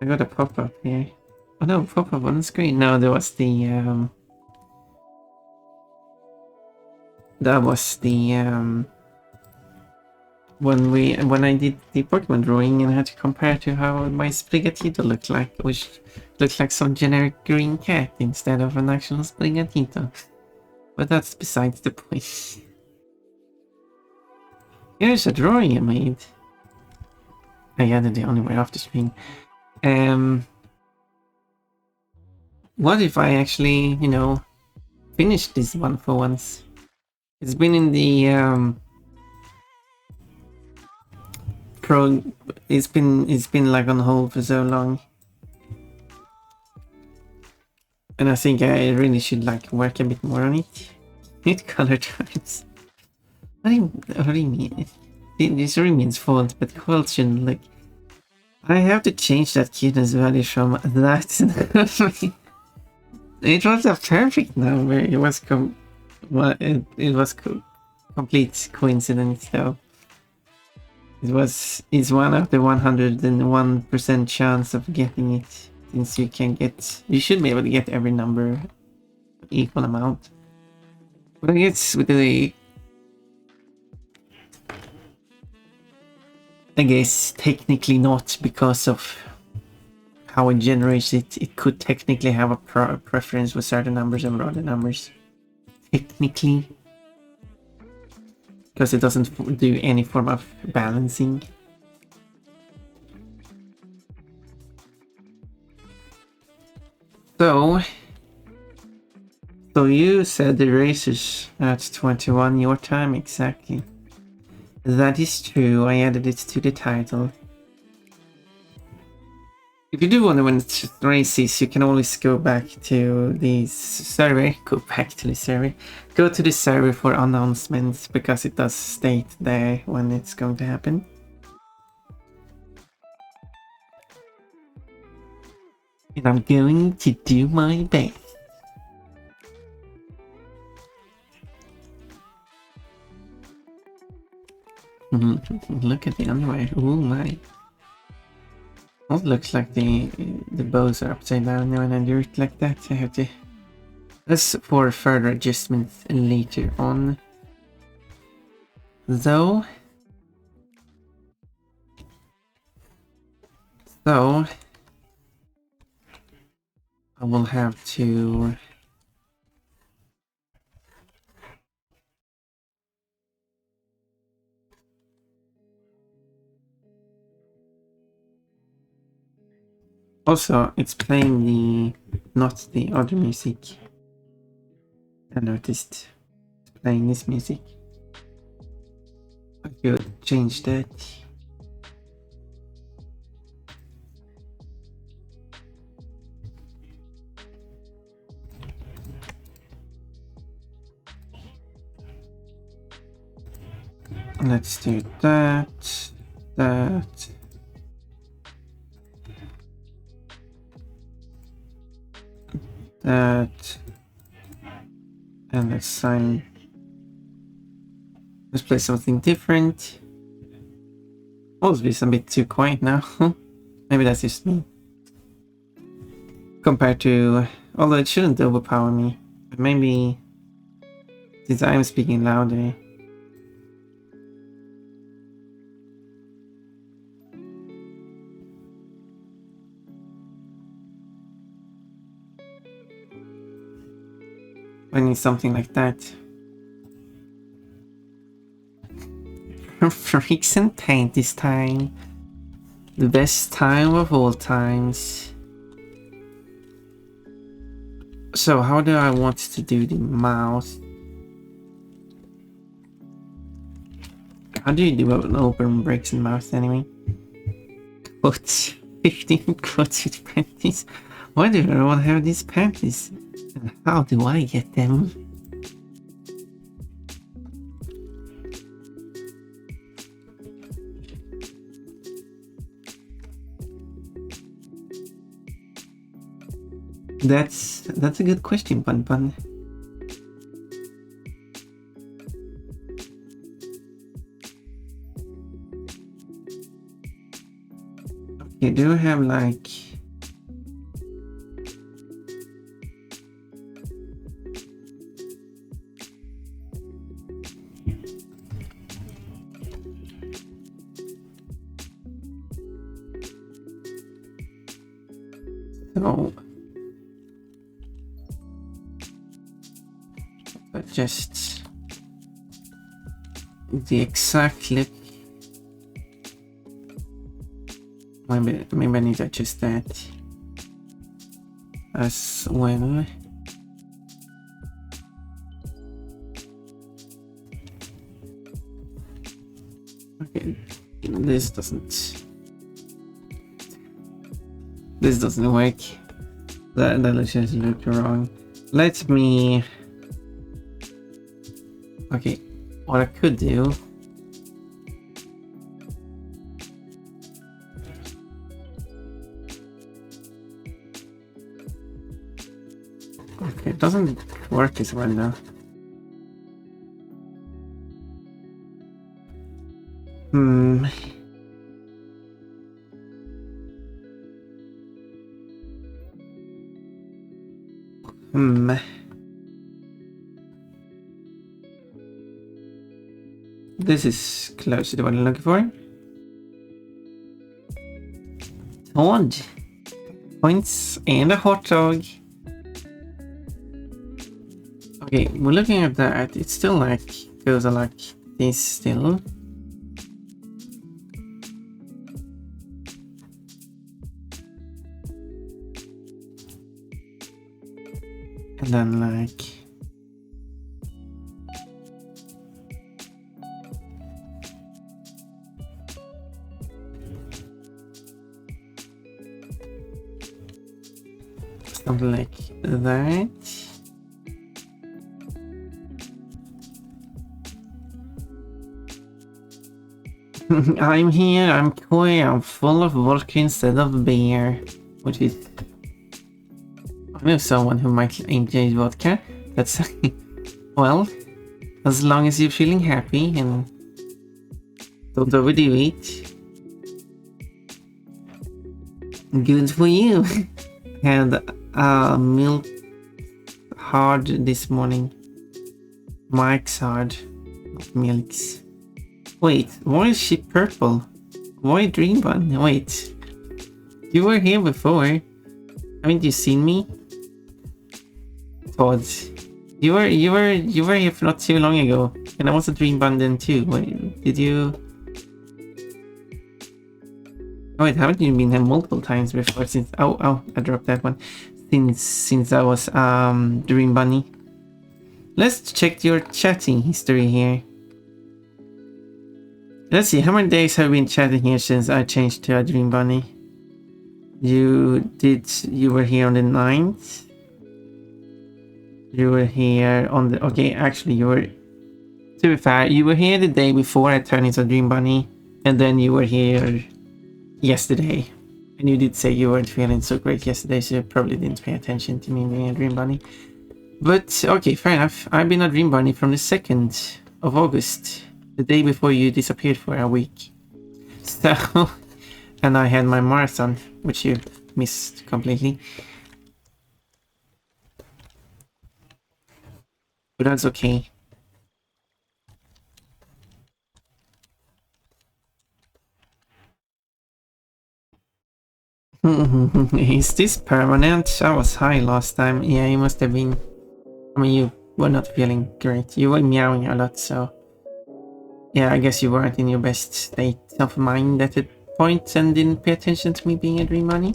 I got a pop-up here. Oh no, pop-up on the screen. No, there was the when I did the Pokemon drawing and I had to compare to how my Sprigatito looked like, which looked like some generic green cat instead of an actual Sprigatito. But that's besides the point. Here's a drawing I made. I added the only way off the screen. What if I actually, finished this one for once? It's been in the it's been like on hold for so long. And I think I really should like work a bit more on it. Hit color types. What do you mean? This really means fault, but fault shouldn't look. I have to change that cuteness value from that. It was a perfect number. It was complete coincidence though. It's one of the 101% chance of getting it, since you should be able to get every number equal amount. But I guess with technically not, because of how it generates it. It could technically have a preference with certain numbers over other numbers. Technically. Because it doesn't do any form of balancing. So you said the racers at 21 your time, exactly. That is true, I added it to the title. If you do want to win races, you can always go back to the server. Go to the server for announcements, because it does state there when it's going to happen. And I'm going to do my best. Look at the underwear. Oh my. It looks like the bows are upside down when I do it like that. I have to. That's for further adjustments later on. Though. So I will have to. Also, it's playing not the other music. I noticed it's playing this music. I could change that. Let's do that. And let's play something different. Also, it's a bit too quiet now. Maybe that's just me. Compared to, although it shouldn't overpower me, but maybe since I'm speaking louder. I need something like that. Freaks and paint this time. The best time of all times. So how do I want to do the mouth? How do you do an open breaks in mouth anyway? Quotes. 15 quotes with panties. Why do I want to have these panties? And how do I get them? That's a good question, Bun. Okay, do I have like So just the exact look. Maybe I need to adjust that as well. Okay, this doesn't work. That just looked wrong. Let me. Okay, what I could do. Okay, it doesn't work as well now. This is close to the one I'm looking for. Todd. Points and a hot dog. Okay, we're looking at that. It's still like feels like this still. And then like something like that. I'm here, I'm coy, I'm full of vodka instead of beer. Which is... I know someone who might enjoy vodka. That's... well, as long as you're feeling happy and don't overdo it. Good for you. Had milk hard this morning. Mike's hard, not milk's. Wait, why is she purple? Why Dream Bun? Wait, you were here before. Haven't you seen me? Todd, you were here for not too long ago, and I was a Dream Bun then too. Wait, did you? Oh wait, haven't you been here multiple times before? Since oh, I dropped that one. Since I was Dream Bunny. Let's check your chatting history here. Let's see, how many days have you been chatting here since I changed to a Dream Bunny? You were here on the 9th. You were here on the... Okay, actually you were... To be fair, you were here the day before I turned into a Dream Bunny. And then you were here yesterday. And you did say you weren't feeling so great yesterday, so you probably didn't pay attention to me being a Dream Bunny. But, okay, fair enough. I've been a Dream Bunny from the 2nd of August. The day before you disappeared for a week. So, and I had my marathon, which you missed completely. But that's okay. Is this permanent? I was high last time. Yeah, you must have been. I mean, you were not feeling great. You were meowing a lot, so... Yeah, I guess you weren't in your best state of mind at that point and didn't pay attention to me being a Dream Bunny.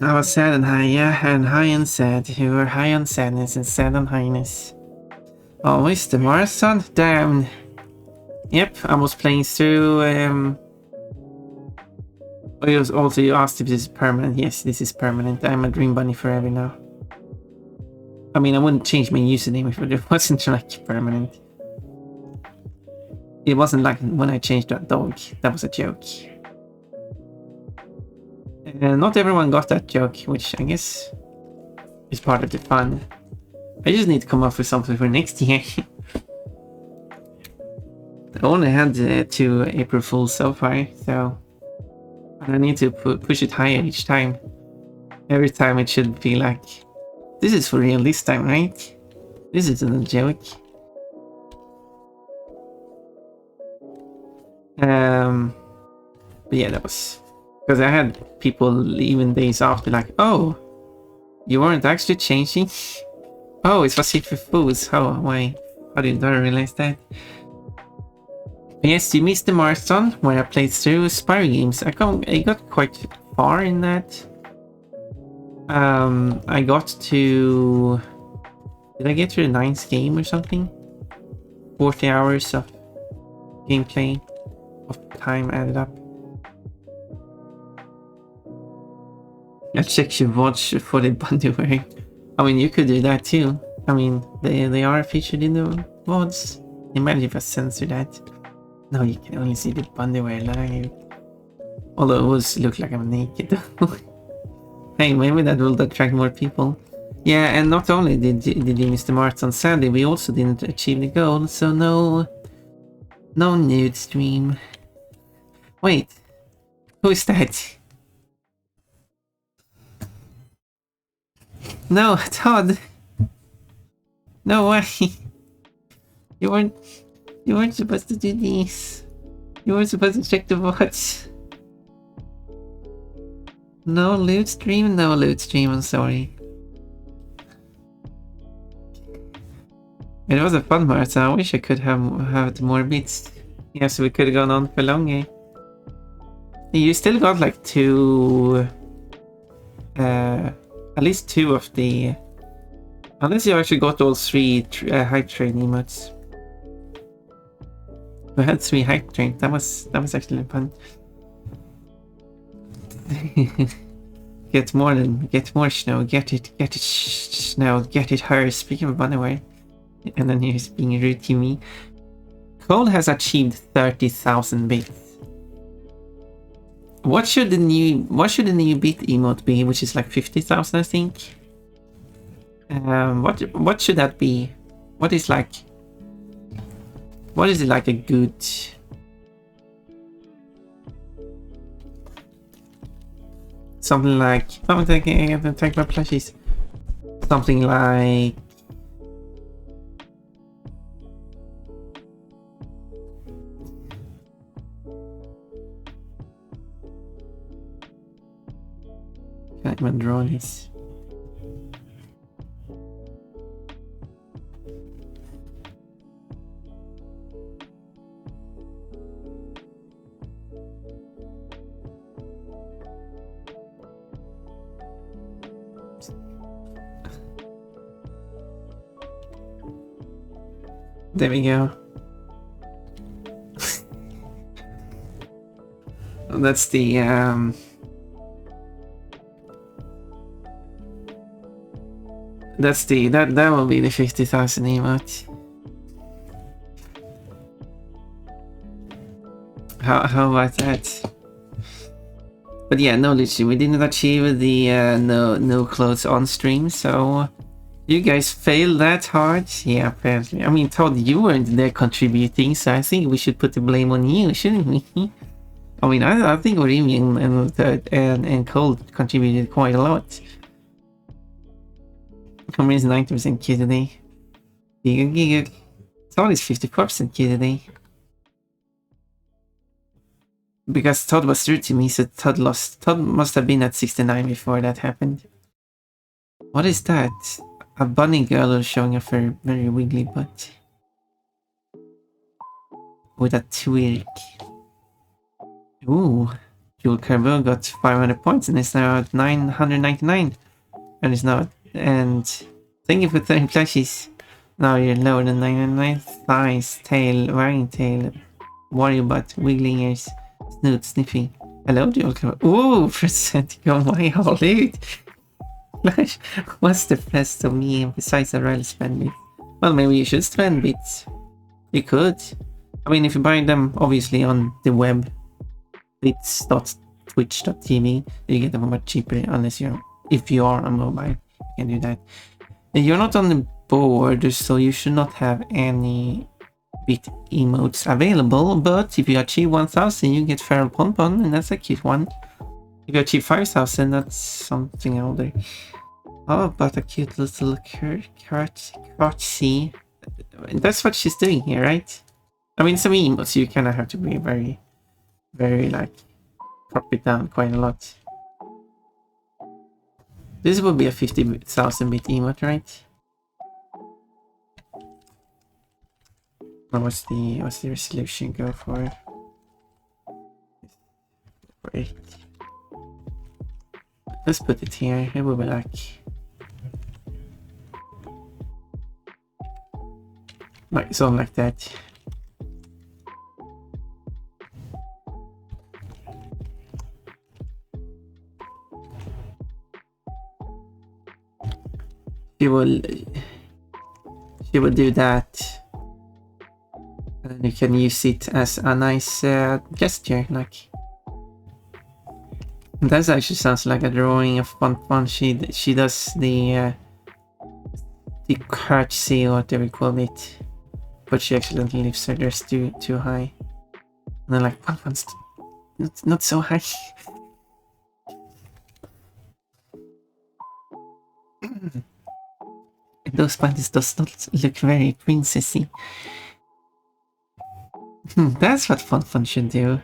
I was sad and high, yeah, and high and sad. You were high on sadness and sad on highness. Oh, it's the marathon? Damn. Yep, I was playing through... Also, you asked if this is permanent. Yes, this is permanent. I'm a Dream Bunny forever now. I mean, I wouldn't change my username if it wasn't like permanent. It wasn't like when I changed that dog. That was a joke. And not everyone got that joke, which I guess is part of the fun. I just need to come up with something for next year. I only had 2 April Fools so far, so... And I need to push it higher each time. Every time it should be like... This is for real this time, right? This isn't a joke. But yeah, that was Because I had people even days after like, oh, you weren't actually changing? Oh, it was hit for fools. Why? How did I realize that? Yes, you missed the marathon where I played through Spyro games. I got quite far in that. I got to... Did I get to the 9th game or something? 40 hours of gameplay of time added up. I checked your watch for the underwear. I mean, you could do that too. I mean, they are featured in the VODs. Imagine if I censor that. No, you can only see the underwear live. Although it was look like I'm naked. Hey, maybe that will attract more people. Yeah, and not only did you miss the marathon, sadly, we also didn't achieve the goal, so no nude stream. Wait, who is that? No, Todd. No way. You weren't supposed to do this. You weren't supposed to check the watch. No loot stream, no loot stream, I'm sorry. It was a fun marathon. I wish I could have more bits. Yeah, so we could have gone on for longer. You still got like at least 2 of the... Unless you actually got all 3 hype train emotes. We had 3 hype trains. That was actually fun. Get more snow. Get it snow. Get it her. Speaking of underwear. And then he's being rude to me. Cole has achieved 30,000 bits. What should the new bit emote be? Which is like 50,000, I think. What should that be? What is it like a good... Something like... I'm taking my plushies. Something like... Can't even draw this. There we go. That's the that will be the 50,000 emote. How about that? But yeah, no, literally, we didn't achieve the no clothes on stream, so you guys failed that hard. Yeah, apparently. I mean, Todd, you weren't there contributing, so I think we should put the blame on you, shouldn't we? I mean, I think Remy and Cole contributed quite a lot. Homer is 90% Q today. Giga. Todd is 54% Q today. Because Todd was rude to me, so Todd lost. Todd must have been at 69 before that happened. What is that? A bunny girl showing off her very wiggly butt. With a twig. Ooh. Jewel Carbo got 500 points and is now at 999. And is now... And... Thank you for 30 plushies. Now you're lower than 999. Thighs, tail, wagging tail, warrior butt, wiggling ears, snoot, sniffing. Hello, Jewel Carbo. Ooh, percent go my whole loot. Flash, what's the best of me besides a royal spend bit? Well, maybe you should spend bits. You could. I mean, if you buy them, obviously, on the web, bits.twitch.tv, you get them much cheaper, unless if you are on mobile, you can do that. You're not on the board, so you should not have any bit emotes available, but if you achieve 1,000, you get Feral Pompon, and that's a cute one. If you achieve 5,000, that's something older. How about a cute little curtsy? That's what she's doing here, right? I mean, some emotes you kind of have to be very, very like drop it down quite a lot. This would be a 50,000 bit emote, right? Or what's the resolution go for? 8. Let's put it here. It will be like something like that. She will do that, and then you can use it as a nice gesture, like. That actually sounds like a drawing of Fun. She does the curtsy or whatever you call it, but she accidentally lifts her dress too high, and then like Fun's not so high. Those panties does not look very princessy. That's what Fun should do.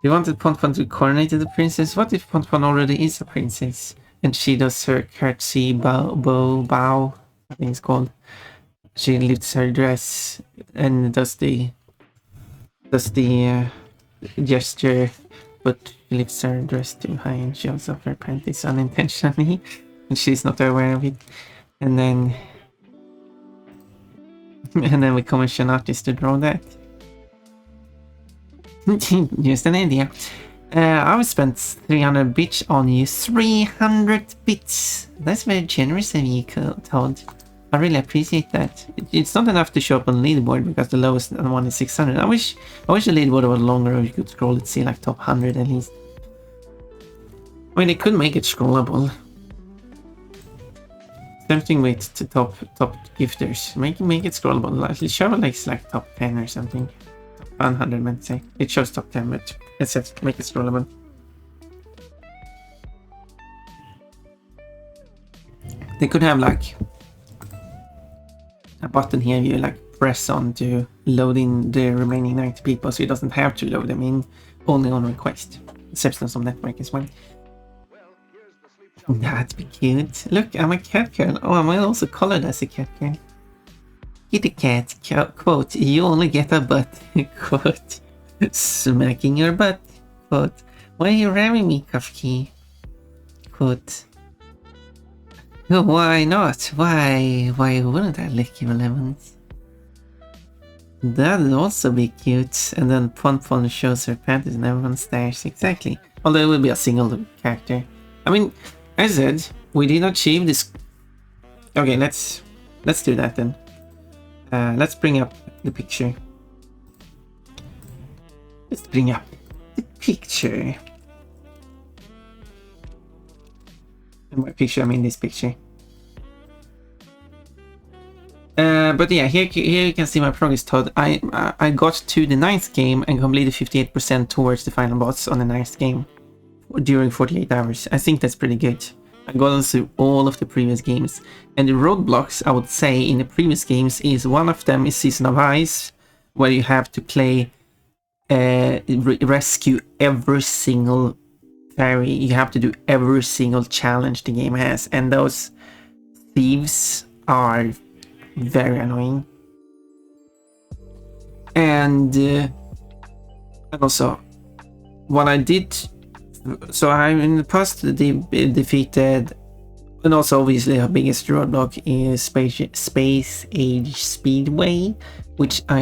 You wanted Fun to coronate the princess? What if Fun already is a princess? And she does her curtsy bow, I think it's called. She lifts her dress and does the gesture, but she lifts her dress too high and shows off her panties unintentionally, and she's not aware of it. And then we commission artists to draw that. Just an idea. I would spend 300 bits on you. 300 bits! That's very generous of you, Todd. I really appreciate that. It's not enough to show up on the leaderboard because the lowest one is 600. I wish the leaderboard was longer, or you could scroll it, see like top 100 at least. I mean, they could make it scrollable. Tempting with to top gifters. Make it scrollable. Like, show like top 10 or something. 100, meant to say. It shows top 10, but it says make it scrollable. They could have like a button here you like press on to load in the remaining 90 people, so it doesn't have to load them in, only on request. Except on some network as well. That'd be cute. Look, I'm a cat girl. Oh, am I also colored as a cat girl? Kitty cat, quote, you only get a butt, quote, smacking your butt, quote, why are you ramming me, Kafki, quote, oh, why not, why wouldn't I lick your lemons? That'd also be cute, and then Fun shows her panties and everyone stares, exactly, although it will be a single character. I mean, as I said, we did not achieve this. Okay, let's do that then. Let's bring up the picture. Let's bring up the picture. And by picture, I mean this picture. But yeah, here you can see my progress, Todd. I got to the 9th game and completed 58% towards the final boss on the 9th game during 48 hours. I think that's pretty good. I got through all of the previous games, and the roadblocks I would say in the previous games is one of them is Season of Ice, where you have to play rescue every single fairy. You have to do every single challenge the game has, and those thieves are very annoying. And also what I did, so I in the past defeated, and also obviously our biggest roadblock is Space Age Speedway, which I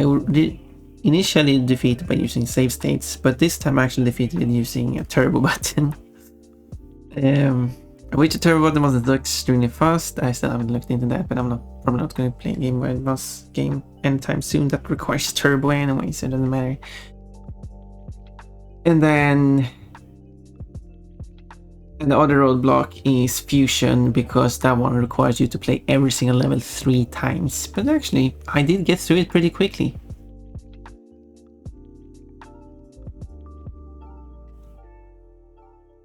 initially defeated by using save states, but this time I actually defeated it using a turbo button. Which the turbo button was extremely fast. I still haven't looked into that, but I'm probably not going to play a Game Boy Advance game anytime soon that requires turbo anyway, so it doesn't matter. And then the other roadblock is Fusion, because that one requires you to play every single level 3 times. But actually, I did get through it pretty quickly.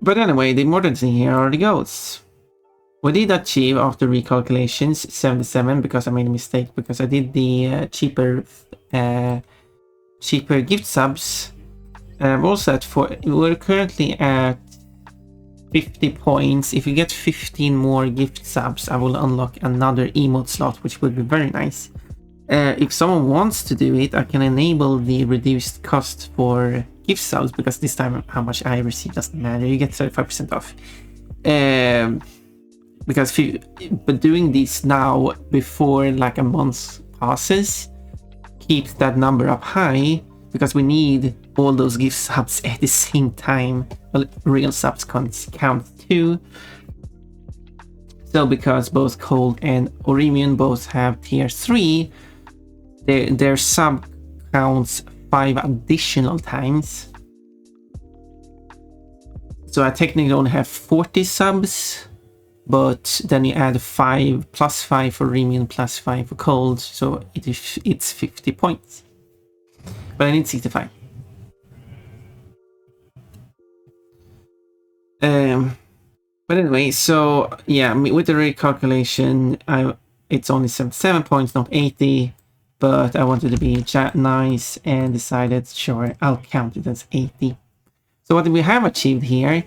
But anyway, the important thing here are the goals. We did achieve, after recalculations, 77, because I made a mistake, because I did the cheaper gift subs Also we're currently at 50 points. If you get 15 more gift subs, I will unlock another emote slot, which would be very nice. If someone wants to do it, I can enable the reduced cost for gift subs, because this time how much I receive doesn't matter. You get 35% off. But doing this now before like a month passes keeps that number up high, because we need all those gift subs at the same time. Well, real subs count too. So because both Cold and Orimian both have tier 3, their sub counts 5 additional times. So I technically only have 40 subs, but then you add 5 plus 5 for Orimian plus 5 for Cold, so it's 50 points. But I need 65. But anyway, so yeah, with the recalculation, it's only 77 points, not 80. But I wanted to be nice and decided, sure, I'll count it as 80. So what we have achieved here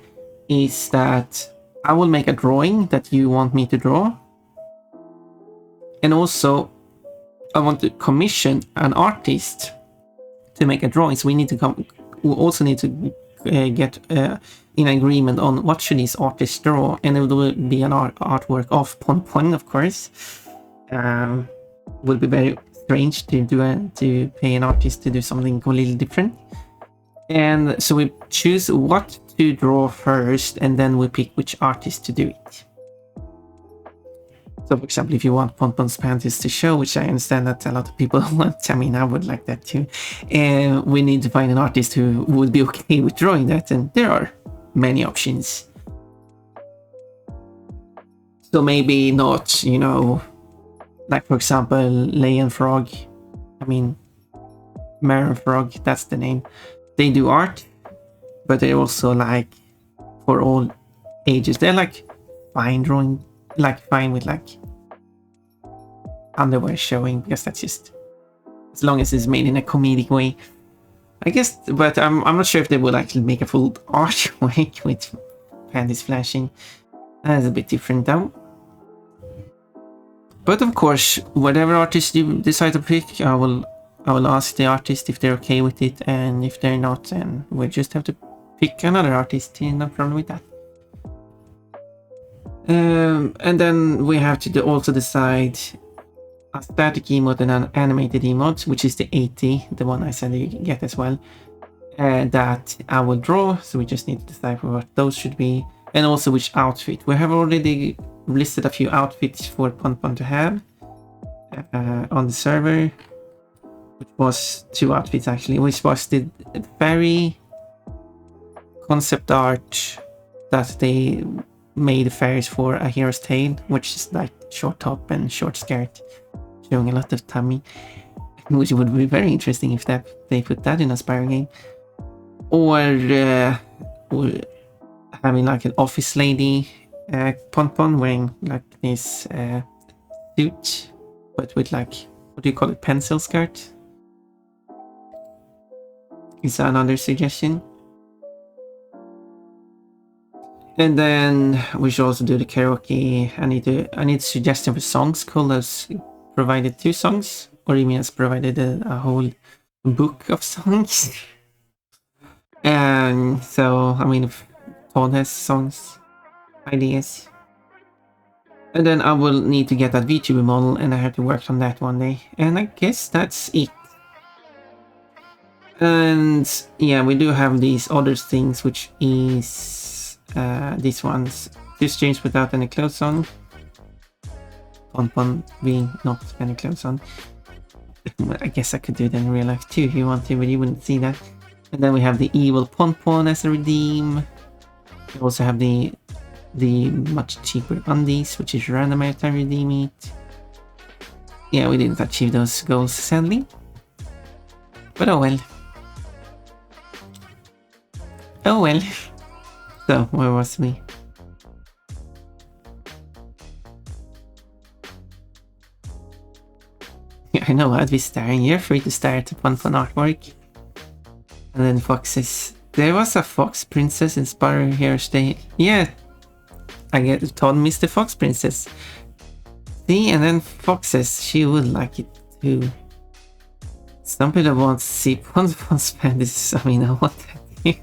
is that I will make a drawing that you want me to draw. And also, I want to commission an artist to make a drawing. So we also need to get in agreement on what should these artists draw. And it will be an artwork of Pon, of course. Will be very strange to pay an artist to do something completely different. And so we choose what to draw first, and then we pick which artist to do it. So for example, if you want Ponpon's panties to show, which I understand that a lot of people want, I mean, I would like that too, and we need to find an artist who would be okay with drawing that, and there are many options. So maybe not, you know, like for example, Lion Frog, I mean, Maron Frog, that's the name. They do art, but they're also like for all ages. They're like fine drawing, like fine with like underwear showing, because that's just, as long as it's made in a comedic way, I guess. But I'm not sure if they would actually make a full artwork with panties flashing. That's a bit different though. But of course, whatever artist you decide to pick, I will ask the artist if they're okay with it, and if they're not, then we'll just have to pick another artist. No problem with that. And then we have to also decide a static emote and an animated emote, which is the 80, the one I said you can get as well, that I will draw. So we just need to decide what those should be, and also which outfit. We have already listed a few outfits for Pon to have on the server, which was 2 outfits actually, which was the fairy concept art that they made fairies for A Hero's Tale, which is like short top and short skirt showing a lot of tummy, which would be very interesting if they put that in a Spyro game. Or having like an office lady Pon wearing like this suit, but with like, what do you call it, pencil skirt? Is another suggestion. And then we should also do the karaoke. I need suggestion for songs. Cole has provided 2 songs. Orimi has provided a whole book of songs. And so, I mean, if Todd has songs ideas. And then I will need to get that VTuber model, and I have to work on that one day. And I guess that's it. And yeah, we do have these other things, which is these ones. This change without any clothes on. Pon being not any clothes on. I guess I could do it in real life too if you want to, but you wouldn't see that. And then we have the evil Pon as a redeem. We also have the much cheaper undies, which is random every time you redeem it. Yeah, we didn't achieve those goals, sadly. But oh well. Oh well. So, where was we? Yeah, I know, I'd be staring. You're free to stare at the Pon artwork. And then foxes. There was a fox princess in Spyro Heroes Day. Yeah, I get told Mr. Fox Princess. See, and then foxes. She would like it too. Some people want to see Pons panties. I mean, I want that.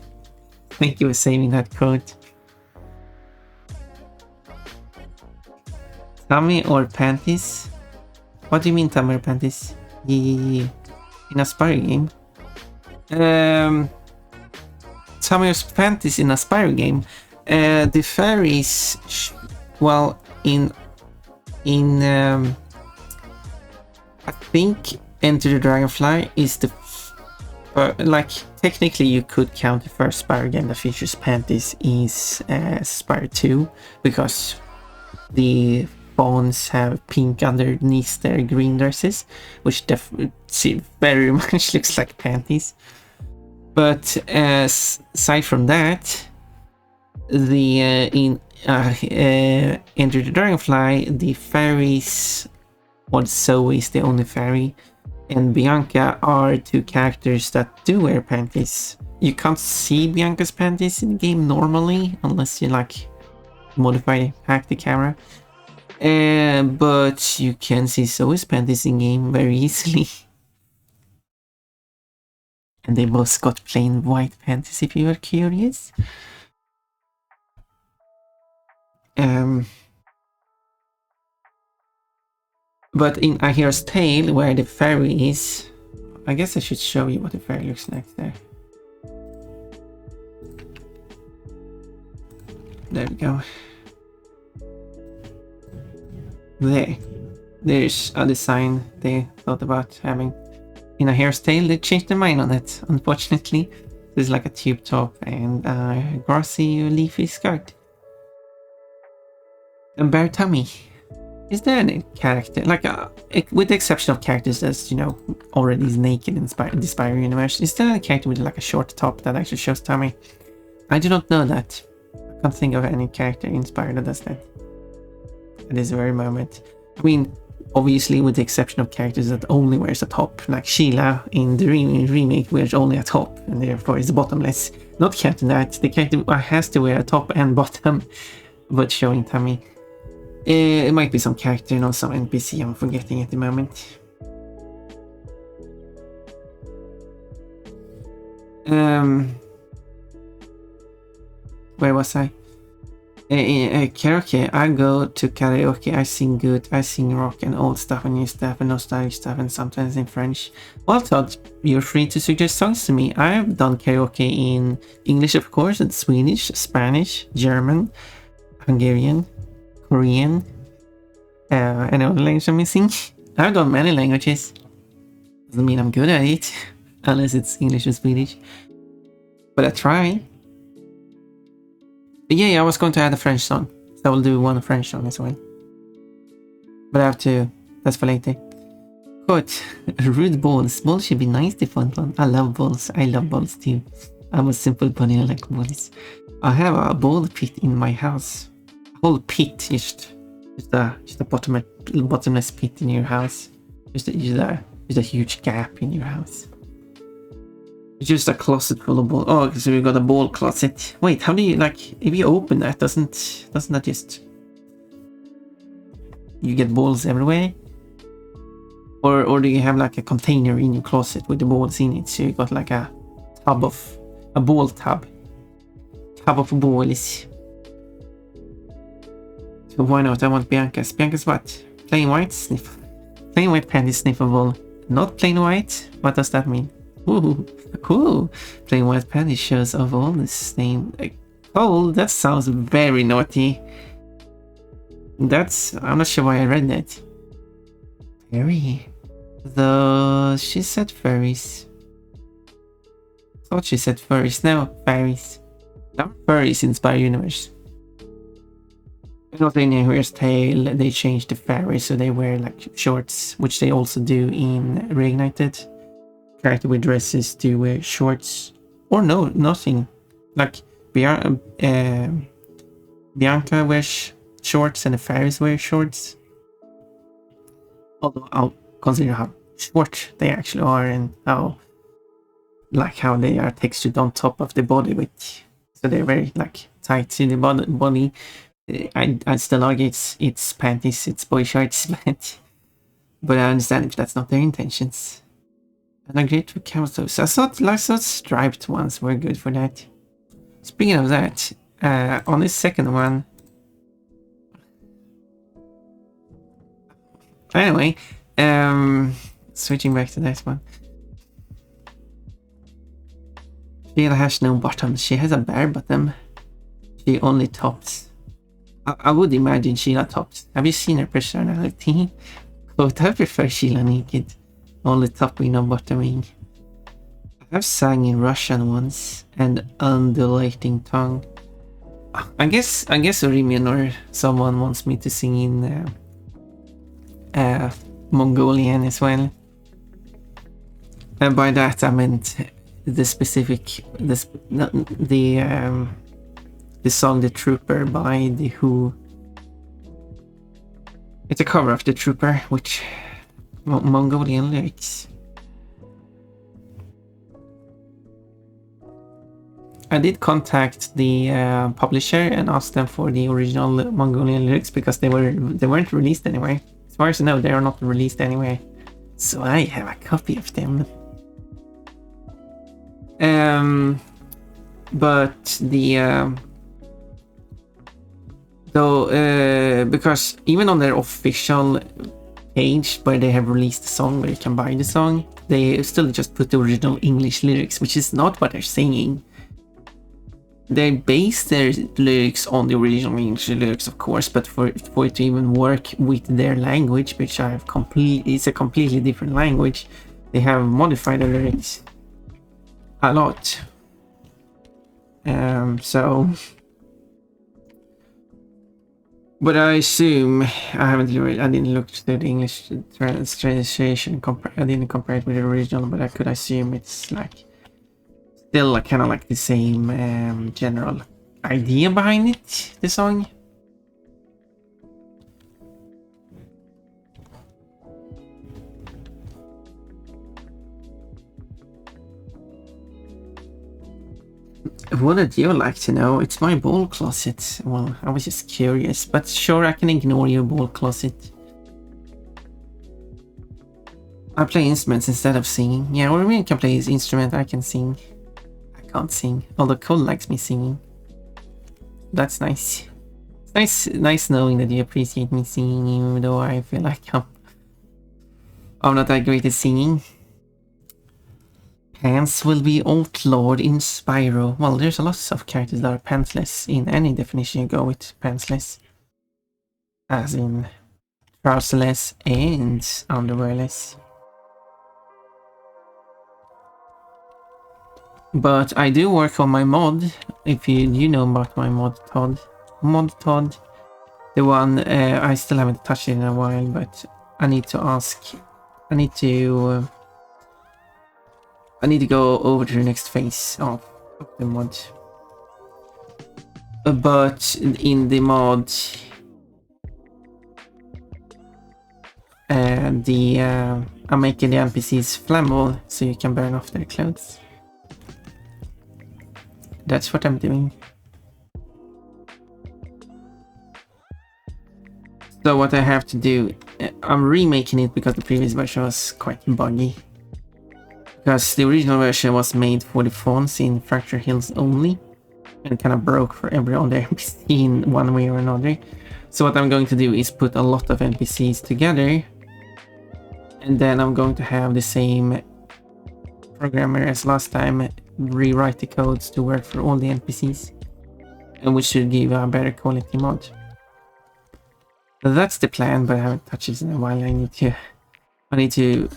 Thank you for saving that quote. Tummy or panties? What do you mean tummy or panties? In a Spyro game? Tummy or panties in a Spyro game? The fairies, well, in I think Enter the Dragonfly is the like technically you could count the first Spyro game that features panties is Spyro 2 because the fawns have pink underneath their green dresses, which very much looks like panties. But aside from that, the in Enter the Dragonfly, the fairies, well, Zoe is the only fairy, and Bianca are two characters that do wear panties. You can't see Bianca's panties in the game normally, unless you like hack the camera. But you can see Zoe's panties in game very easily. And they both got plain white panties if you were curious. But in A Hero's Tale, where the fairy is, I guess I should show you what the fairy looks like there. There we go. There's a design they thought about having. In A Hero's Tale, they changed their mind on it, unfortunately. There's like a tube top and a grassy leafy skirt. And bare tummy. Is there any character, like, with the exception of characters that's, you know, already is naked in the Spyro universe, is there a character with like a short top that actually shows tummy? I do not know that. I can't think of any character in Spyro that does that at this very moment. I mean, obviously with the exception of characters that only wears a top, like Sheila in the remake wears only a top and therefore is bottomless. Not counting that, the character has to wear a top and bottom, but showing tummy. It might be some character, you know, some NPC I'm forgetting at the moment. Where was I? Karaoke. I go to karaoke. I sing good. I sing rock and old stuff and new stuff and nostalgic stuff and sometimes in French. Well, Todd, you're free to suggest songs to me. I've done karaoke in English, of course, and Swedish, Spanish, German, Hungarian, Korean, any other language I'm missing. I've done many languages. Doesn't mean I'm good at it, unless it's English or Swedish. But I try. But yeah, I was going to add a French song, so I will do one French song as well. But I have to, that's for later. Quote, rude balls. Balls should be nice to fun one. I love balls. I love balls too. I'm a simple bunny, I like balls. I have a ball pit in my house. Whole pit, just a bottomless pit in your house, just a huge gap in your house. It's just a closet full of balls. Oh, so we got a ball closet. Wait, how do you, like, if you open that, doesn't that just, you get balls everywhere? Or do you have like a container in your closet with the balls in it, so you got like a ball tub of balls? So why not? I want Bianca's. Bianca's what? Plain white? Sniff. Plain white panties sniffable. Not plain white? What does that mean? Ooh. Ooh. Plain white panties shows of all the same. Oh, that sounds very naughty. I'm not sure why I read that. Fairy. Though she said furries. Thought she said furries. No, fairies. There are furries in Spyro universe. Not in Hero's Tale, they changed the fairies so they wear like shorts, which they also do in Reignited. Character with dresses do wear shorts, or no, nothing. Like Bianca wears shorts and the fairies wear shorts. Although I'll consider how short they actually are and how like how they are textured on top of the body, which so they're very like tight to the body. I still argue it's panties, it's boy shorts, but I understand if that's not their intentions. And I great for carousels. I thought striped ones were good for that. Speaking of that, on this second one. Anyway, switching back to this one. Sheila has no bottom. She has a bare bottom. She only tops. I would imagine Sheila tops. Have you seen her personality? Quote, I prefer Sheila naked. Only topping, no bottoming. I have sang in Russian once. And undulating tongue. I guess Orimian or someone wants me to sing in Mongolian as well. And by that I meant the specific the song The Trooper by The Who. It's a cover of The Trooper, which Mongolian lyrics. I did contact the publisher and ask them for the original Mongolian lyrics because they weren't released anyway. As far as I know, they are not released anyway. So I have a copy of them. But the because even on their official page where they have released the song, where you can buy the song, they still just put the original English lyrics, which is not what they're singing. They base their lyrics on the original English lyrics, of course, but for it to even work with their language, which it's a completely different language, they have modified the lyrics a lot. So, but I assume I didn't look at the English translation. I didn't compare it with the original, but I could assume it's like still kind of like the same general idea behind it, the song. What would you like to know? It's my ball closet. Well, I was just curious, but sure, I can ignore your ball closet. I play instruments instead of singing. Yeah, or I can play his instrument, I can sing. I can't sing, although Cole likes me singing. That's nice. It's nice knowing that you appreciate me singing, even though I feel like I'm not that great at singing. Pants will be outlawed in Spyro. Well, there's a lot of characters that are pantsless. In any definition you go with pantsless. As in trouserless and underwearless. But I do work on my mod. If you know about my mod Todd. The one I still haven't touched it in a while, but I need to go over to the next phase of the mod. But in the mod, I'm making the NPCs flammable so you can burn off their clothes. That's what I'm doing. So what I have to do, I'm remaking it because the previous version was quite buggy. Because the original version was made for the phones in Fracture Hills only, and kind of broke for every other NPC in one way or another. So what I'm going to do is put a lot of NPCs together, and then I'm going to have the same programmer as last time rewrite the codes to work for all the NPCs, and which should give a better quality mod. So that's the plan, but I haven't touched it in a while. I need to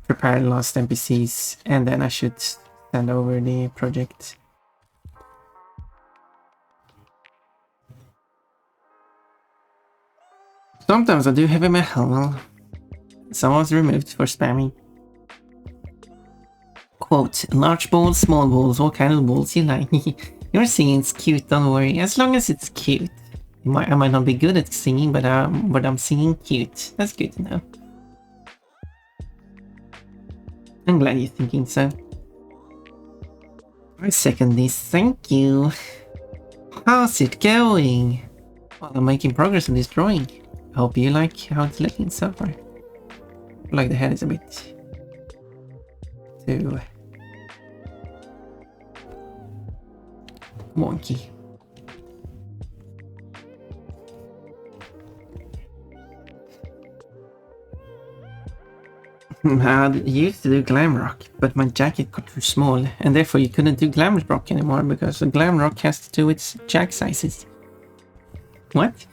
prepare the last NPCs, and then I should send over the project. Sometimes I do heavy metal. Someone's removed for spamming. Quote, large balls, small balls, what kind of balls you like? Your singing's cute, don't worry, as long as it's cute. I might not be good at singing, but I'm singing cute. That's good to know. I'm glad you're thinking so. I second this, thank you. How's it going? Well, I'm making progress in this drawing. Hope you like how it's looking so far. Like the head is a bit too wonky. I used to do glam rock, but my jacket got too small, and therefore you couldn't do glam rock anymore because the glam rock has to do its jack sizes. What?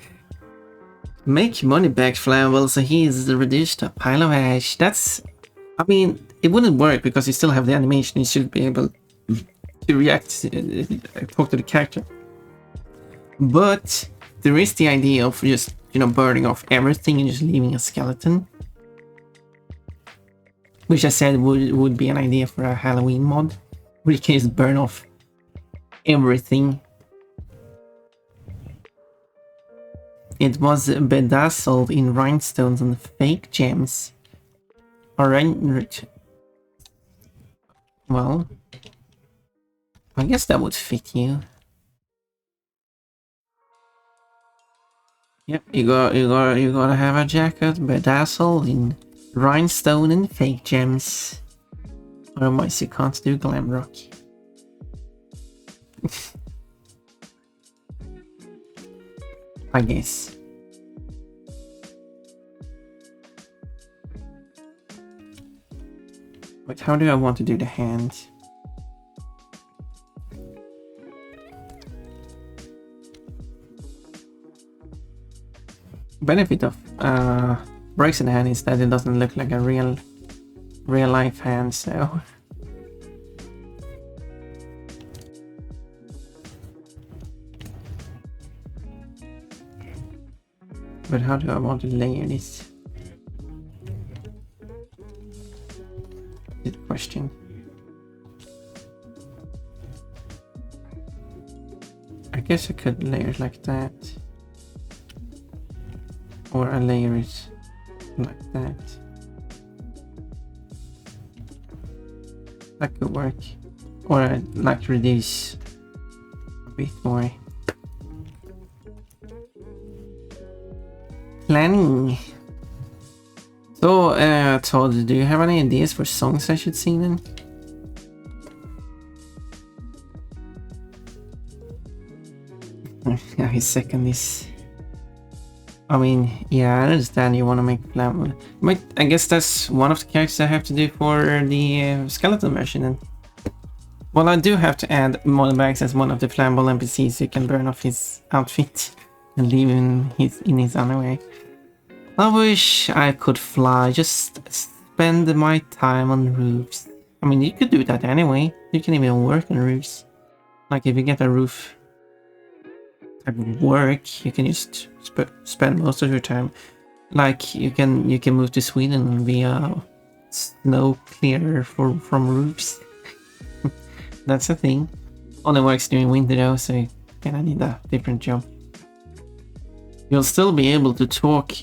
Make money back flammable so he is reduced to a pile of ash. That's... I mean, it wouldn't work because you still have the animation. You should be able to react, talk to the character. But there is the idea of just, you know, burning off everything and just leaving a skeleton. Which I said would be an idea for a Halloween mod. Where you can just burn off everything. It was bedazzled in rhinestones and fake gems. Alright. Well, I guess that would fit you. Yep, you gotta have a jacket bedazzled in rhinestone and fake gems. Otherwise you can't do glam rock. I guess. But how do I want to do the hands? Benefit of breaks in the hand is that it doesn't look like a real life hand, so but how do I want to layer this? Good question. I guess I could layer it like that. Or I layer it like that. That could work. Or I'd like to reduce a bit more. Planning. So, Todd, do you have any ideas for songs I should sing then? I second this. I mean, yeah, I understand you want to make plan. I guess that's one of the characters I have to do for the skeleton version. And well, I do have to add Monobags as one of the flammable NPCs so you can burn off his outfit and leave him in his underwear. I wish I could fly, just spend my time on roofs. I mean, you could do that anyway. You can even work on roofs. Like if you get a roof type of work, you can just spend most of your time. Like you can move to Sweden and be a snow clearer from roofs. That's a thing. Only works during winter though, so you kinda need a different job. You'll still be able to talk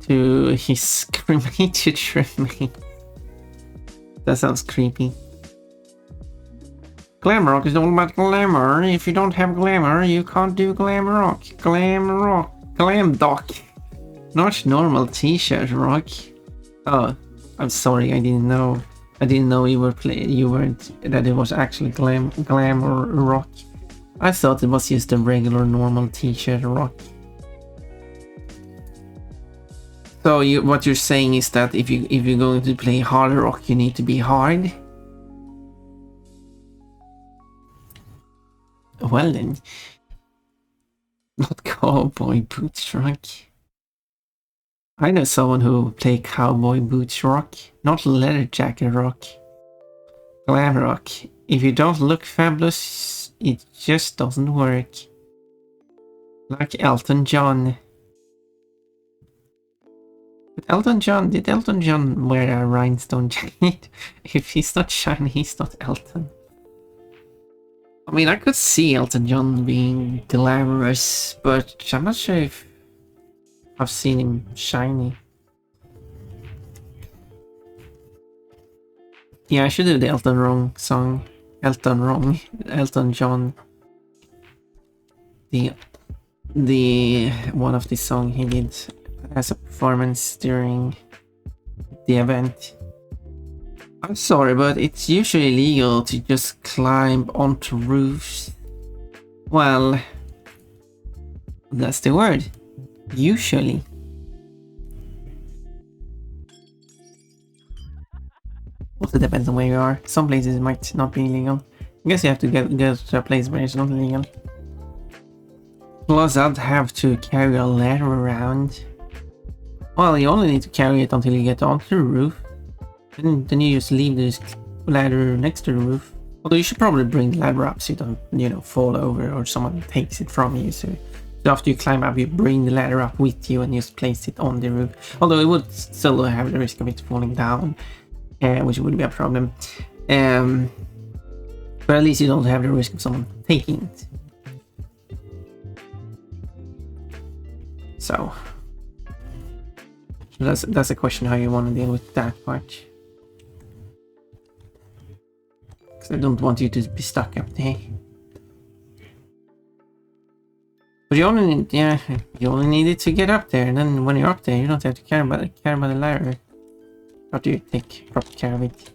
to his cremated remains. That sounds creepy. Glam rock is all about glamour. If you don't have glamour, you can't do glam rock. Glam rock. Glam doc. Not normal t-shirt rock. Oh, I'm sorry, I didn't know. I didn't know you weren't that it was actually glamour rock. I thought it was just a regular normal t-shirt rock. So what you're saying is that if you're going to play hard rock, you need to be hard. Well then, not cowboy boots rock. I know someone who play cowboy boots rock, not leather jacket rock. Glam rock. If you don't look fabulous, it just doesn't work. Like Elton John. But did Elton John wear a rhinestone jacket? If he's not shiny, he's not Elton. I mean, I could see Elton John being glamorous, but I'm not sure if I've seen him shiny. Yeah, I should do the Elton Wrong song. Elton John, the the one of the song he did as a performance during the event. I'm sorry, but it's usually illegal to just climb onto roofs. Well, that's the word. Usually. Also depends on where you are. Some places it might not be illegal. I guess you have to go to a place where it's not illegal. Plus, I'd have to carry a ladder around. Well, you only need to carry it until you get onto the roof. Then you just leave this ladder next to the roof. Although you should probably bring the ladder up so you don't, you know, fall over or someone takes it from you. So after you climb up, you bring the ladder up with you and just place it on the roof. Although it would still have the risk of it falling down, which would be a problem. But at least you don't have the risk of someone taking it. So that's a question how you want to deal with that part. Because I don't want you to be stuck up there. But you only need it to get up there, and then when you're up there, you don't have to care about the ladder. After you take proper care of it.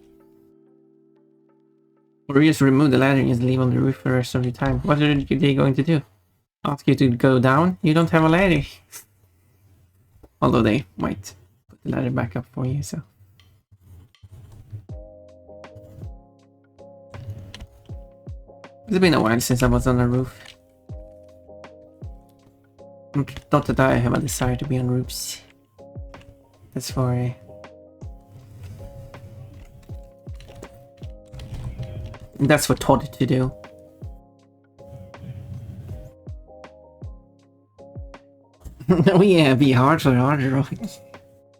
Or you just remove the ladder and just leave on the roof for the rest of your time. What are they going to do? Ask you to go down? You don't have a ladder. Although they might put the ladder back up for you, so. It's been a while since I was on a roof. Not that I have a desire to be on roofs. That's for that's for Todd to do. Oh yeah, be harder.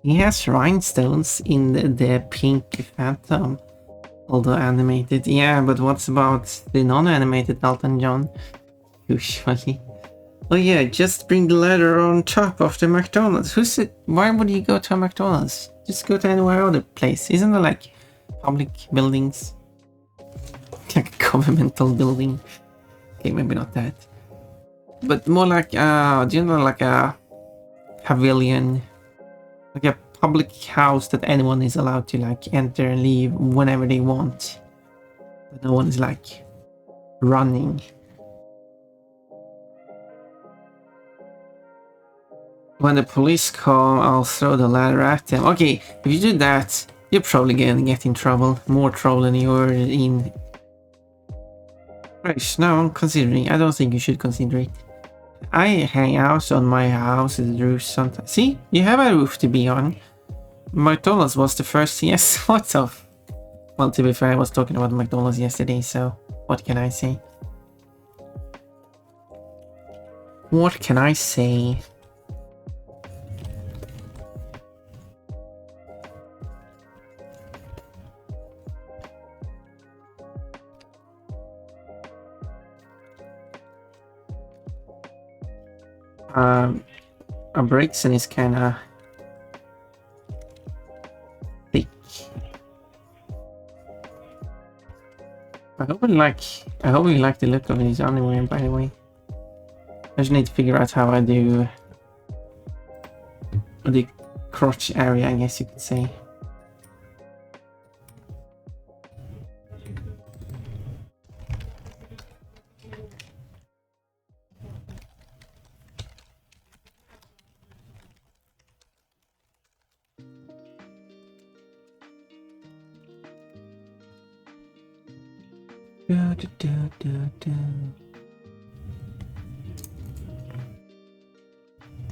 He has rhinestones in the pink phantom. Although animated. Yeah, but what's about the non-animated Elton John? Usually. Oh yeah, just bring the ladder on top of the McDonald's. Who said? Why would you go to a McDonald's? Just go to anywhere other place. Isn't there like public buildings? Like a governmental building? Okay, maybe not that. But more like, do you know, like a pavilion? Like a public house that anyone is allowed to like enter and leave whenever they want. But no one is like running. When the police come, I'll throw the ladder at them. Okay, if you do that, you're probably gonna get in trouble. More trouble than you were in. Right, now I'm considering. I don't think you should consider it. I hang out on my house's roof sometimes. See, you have a roof to be on. McDonald's was the first. Yes, what's up? Well, to be fair, I was talking about McDonald's yesterday, so what can I say? What can I say? A Brixton is kinda thick. I hope you like the look of his underwear, by the way. I just need to figure out how I do the crotch area, I guess you could say.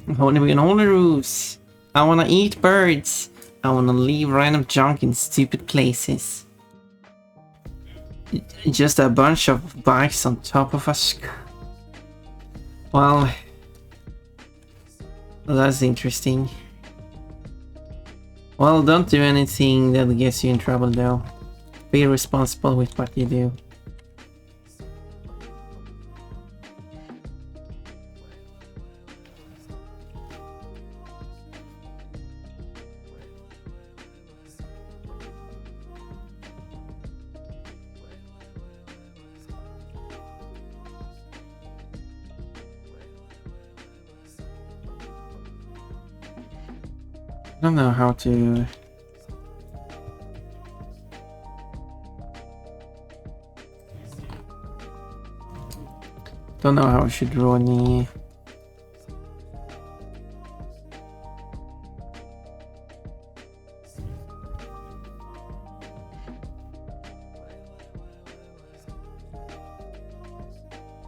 I wanna be on all the roofs. I wanna eat birds. I wanna leave random junk in stupid places. Just a bunch of bikes on top of us. Well, that's interesting. Well, don't do anything that gets you in trouble though. Be responsible with what you do. I don't know how to... Don't know how I should draw any...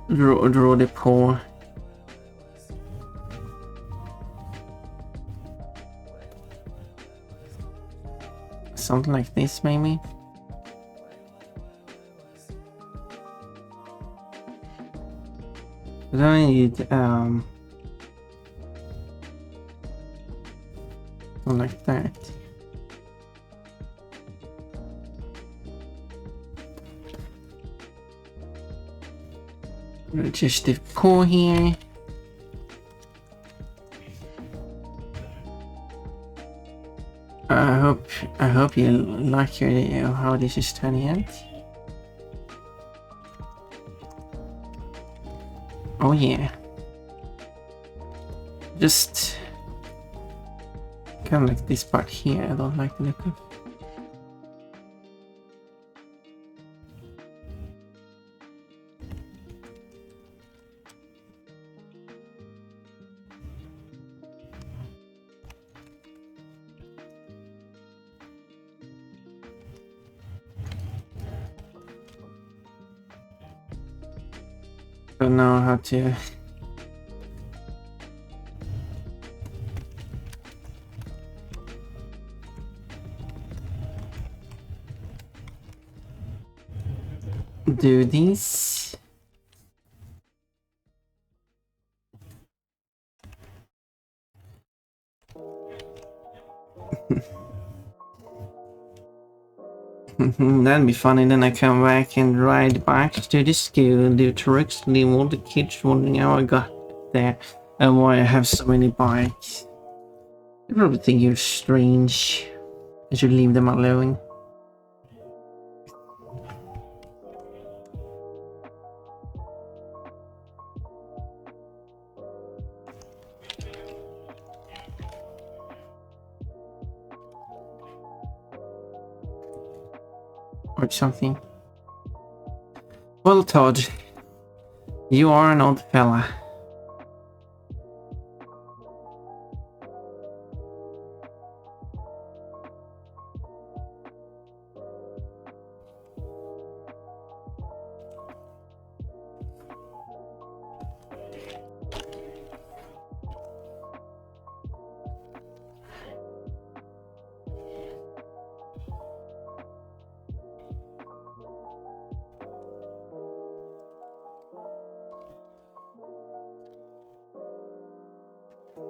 Draw the paw. Something like this, maybe? But I need, something like that. Just the paw here. I hope you like how this is turning out. Oh yeah. Just kind of like this part here. I don't like the look of. Don't know how to. Do this. That'd be funny. Then I come back and ride back to the school, do tricks, leave all the kids wondering how I got there and why I have so many bikes. They probably think you're strange. I should leave them alone. Or something. Well, Todd, you are an old fella.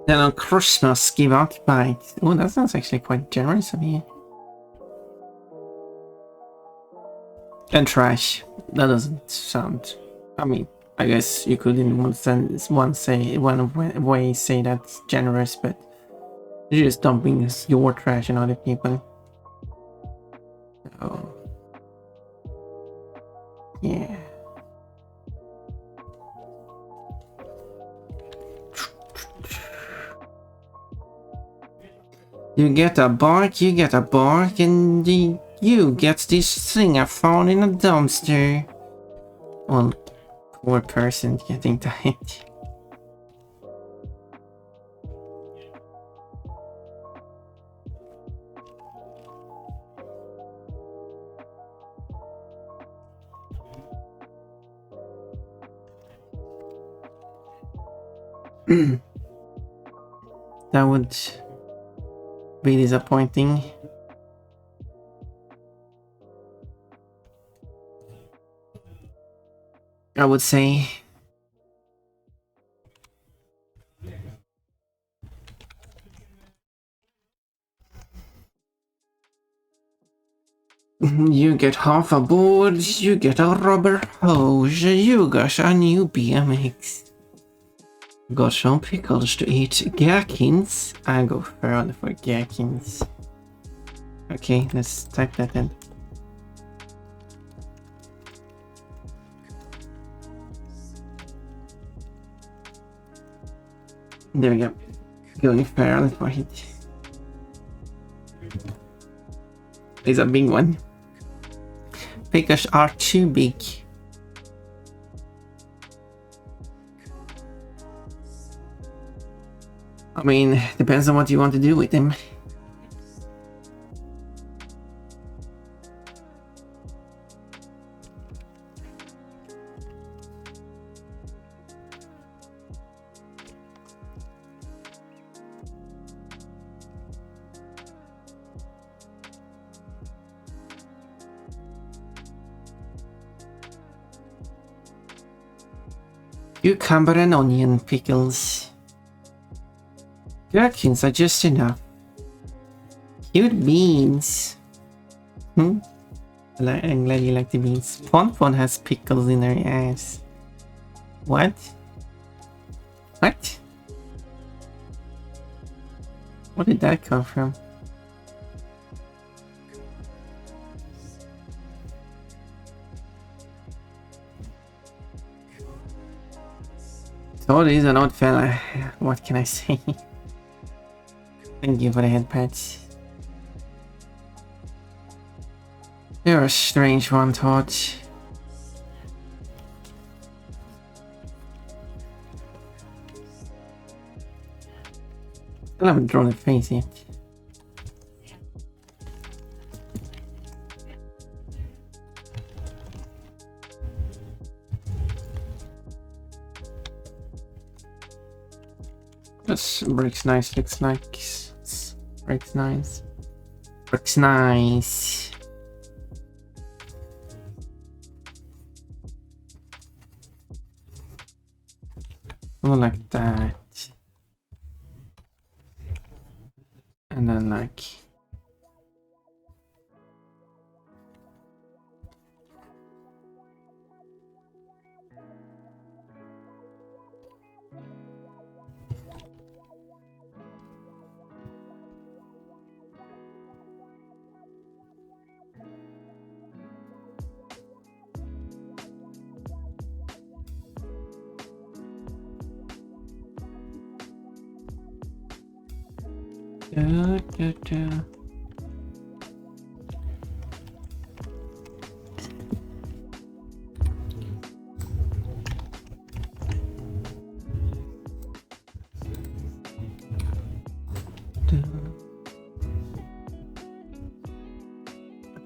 Then on Christmas, give out bikes. Oh, that sounds actually quite generous of you. And trash. That doesn't sound. I mean, I guess you could in one sense, one way say that's generous, but you're just dumping your trash on other people. So, yeah. You get a bark, and you get this thing I found in a dumpster. Well, poor person getting that. That would be disappointing. I would say. You get half a board, you get a rubber hose, you got a new BMX. Got some pickles to eat. Gherkins? I go further for gherkins. Okay, let's type that in. There we go. Going further for it. It's a big one. Pickles are too big. I mean, depends on what you want to do with them. Cucumber and onion pickles. Gherkins are just enough. Cute beans. I'm glad you like the beans. Pon has pickles in her ass. What? What? Where did that come from? Todd is an odd fella. What can I say? Thank you for the head pats. You're a strange one, Todd. Still haven't drawn a face yet. This breaks nice, looks like. Breaks nice. Breaks nice. Something like that. And then like...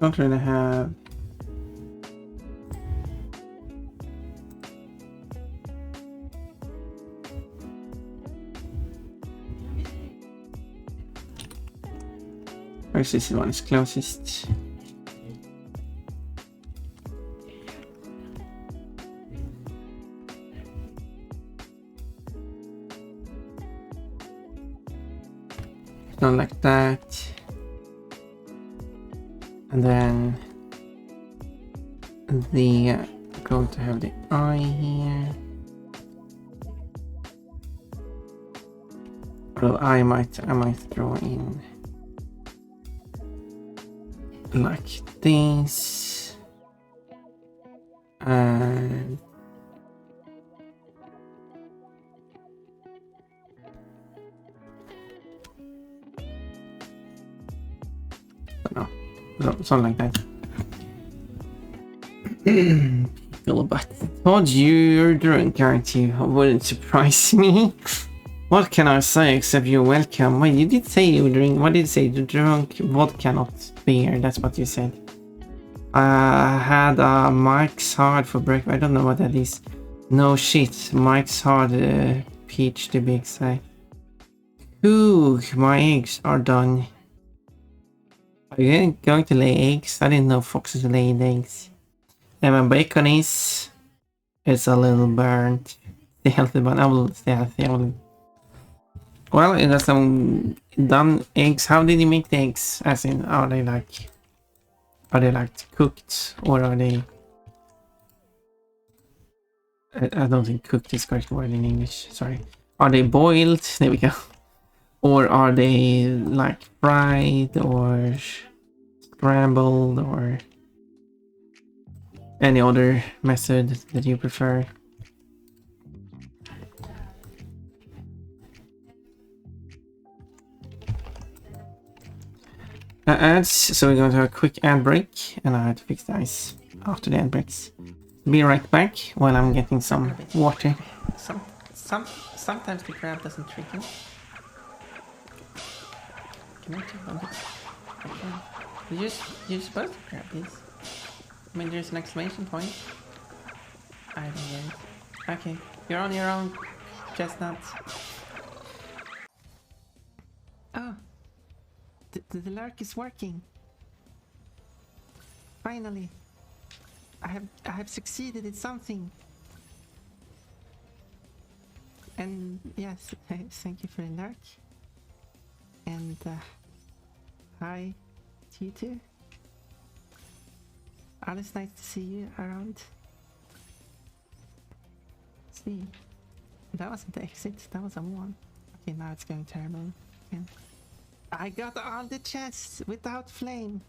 I don't really have... Where's this one is closest? Not like that. And then the going to have the eye here. Well, I might throw in like this, and no, something like that. Feel about told you're drunk, aren't you? Wouldn't surprise me. What can I say except you're welcome? Wait, you did say you drink. What did you say? You drunk vodka, not beer. That's what you said. I had a Mike's Hard for breakfast. I don't know what that is. No shit. Mike's Hard peach to be exact. Ooh, my eggs are done. Are you going to lay eggs? I didn't know foxes laid eggs. And my bacon is... It's a little burnt. Stay healthy, but I will stay healthy. Well, it has some done eggs. How did you make the eggs? As in, are they like cooked, or are they... I don't think cooked is correct word in English, sorry. Are they boiled? There we go. Or are they like fried or scrambled or any other method that you prefer? ads, so we're going to have a quick ad break, and I have to fix the ice after the ad breaks. Be right back while I'm getting some water. Sometimes the crab doesn't trick me. Can I jump on this? I can. You're supposed to grab this. I mean, there's an exclamation point. I don't get it. Okay, you're on your own, chestnuts. Oh, the lurk is working. Finally, I have succeeded at something. And yes, thank you for the lurk. And hi to you too. Always nice to see you around. See, that wasn't the exit, that was a one. Okay, now it's going terrible again. I got all the chests without flame.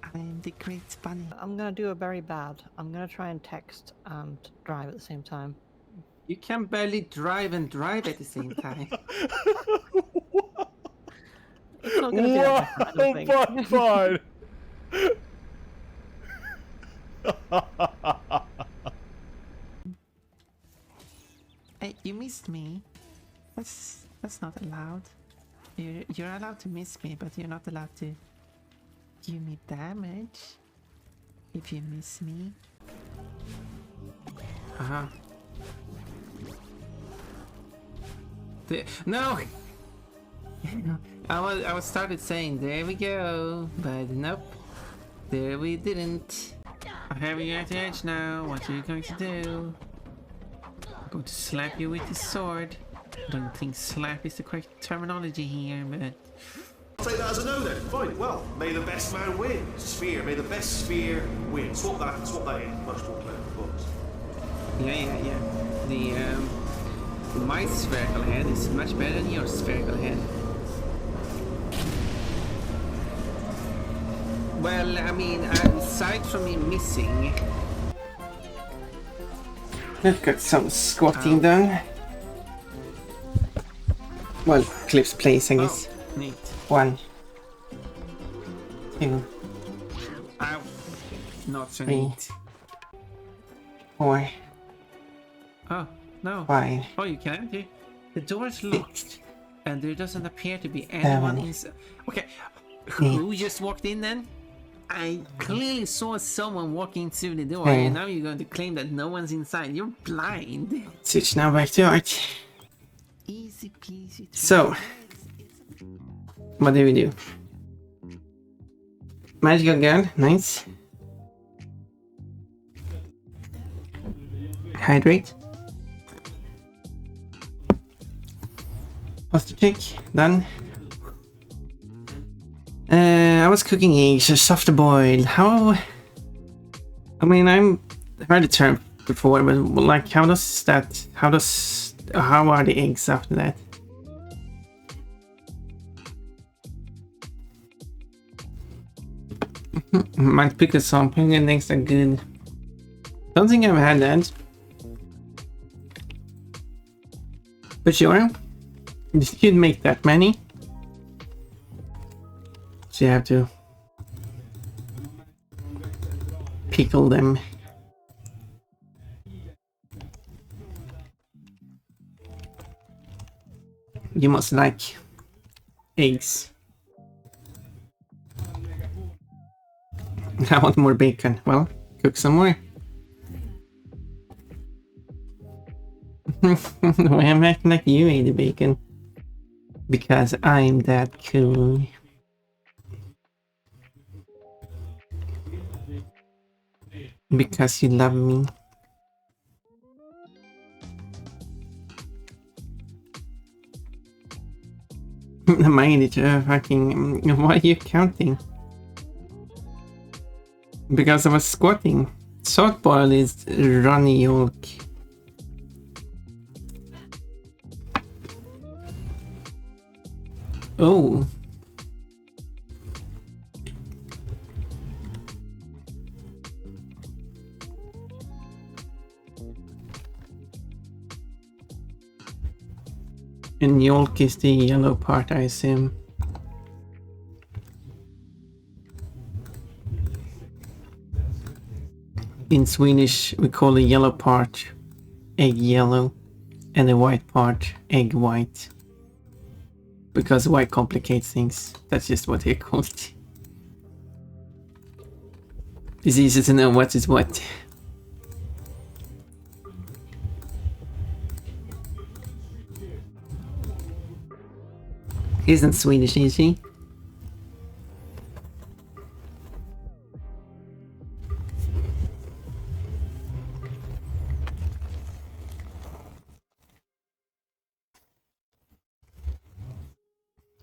I am the great bunny. I'm gonna do a very bad. I'm gonna try and text and drive at the same time. You can barely drive and drive at the same time. It's not gonna be that bad, I don't think. Fine. Hey, you missed me. That's not allowed. You're allowed to miss me, but you're not allowed to give me damage if you miss me. No. I was started saying there we go, but nope, there we didn't. I have you at the edge now. What are you going to do? I'm going to slap you with the sword. I don't think slap is the correct terminology here, but I'll take that as a no then. Fine. Well, may the best man win. Sphere. May the best sphere win. Swap that in. Much more clear. yeah. My spherical head is much better than your spherical head. Well, I mean, aside from me missing, I've got some squatting done. Well, Cliff's place, I guess. Oh, neat. 1, 2, Ow. Not so 3, neat. 4, Oh, no. 5. Oh, you can empty. The door's locked, and there doesn't appear to be anyone inside. Okay, who just walked in then? I clearly saw someone walking through the door, and now you're going to claim that no one's inside. You're blind. Switch now back to art. Easy peasy. So, what do we do? Magical gun, nice. Hydrate. Posture check, done. I was cooking eggs, soft boiled. How? I mean, I've heard the term before, but like, how does that? How are the eggs after that? Might pick a sample and eggs are good. Don't think I've had that. But sure, you should make that many. So you have to pickle them. You must like eggs. I want more bacon. Well, cook some more. Why am I acting like you ate the bacon? Because I'm that cool. Because you love me. Mind it, fucking. Why are you counting? Because I was squatting. Salt boil is runny yolk. Oh. And yolk is the yellow part, I assume. In Swedish, we call the yellow part egg yellow and the white part egg white. Because white complicates things. That's just what they call it. It's easy to know what is what. Isn't Swedish easy?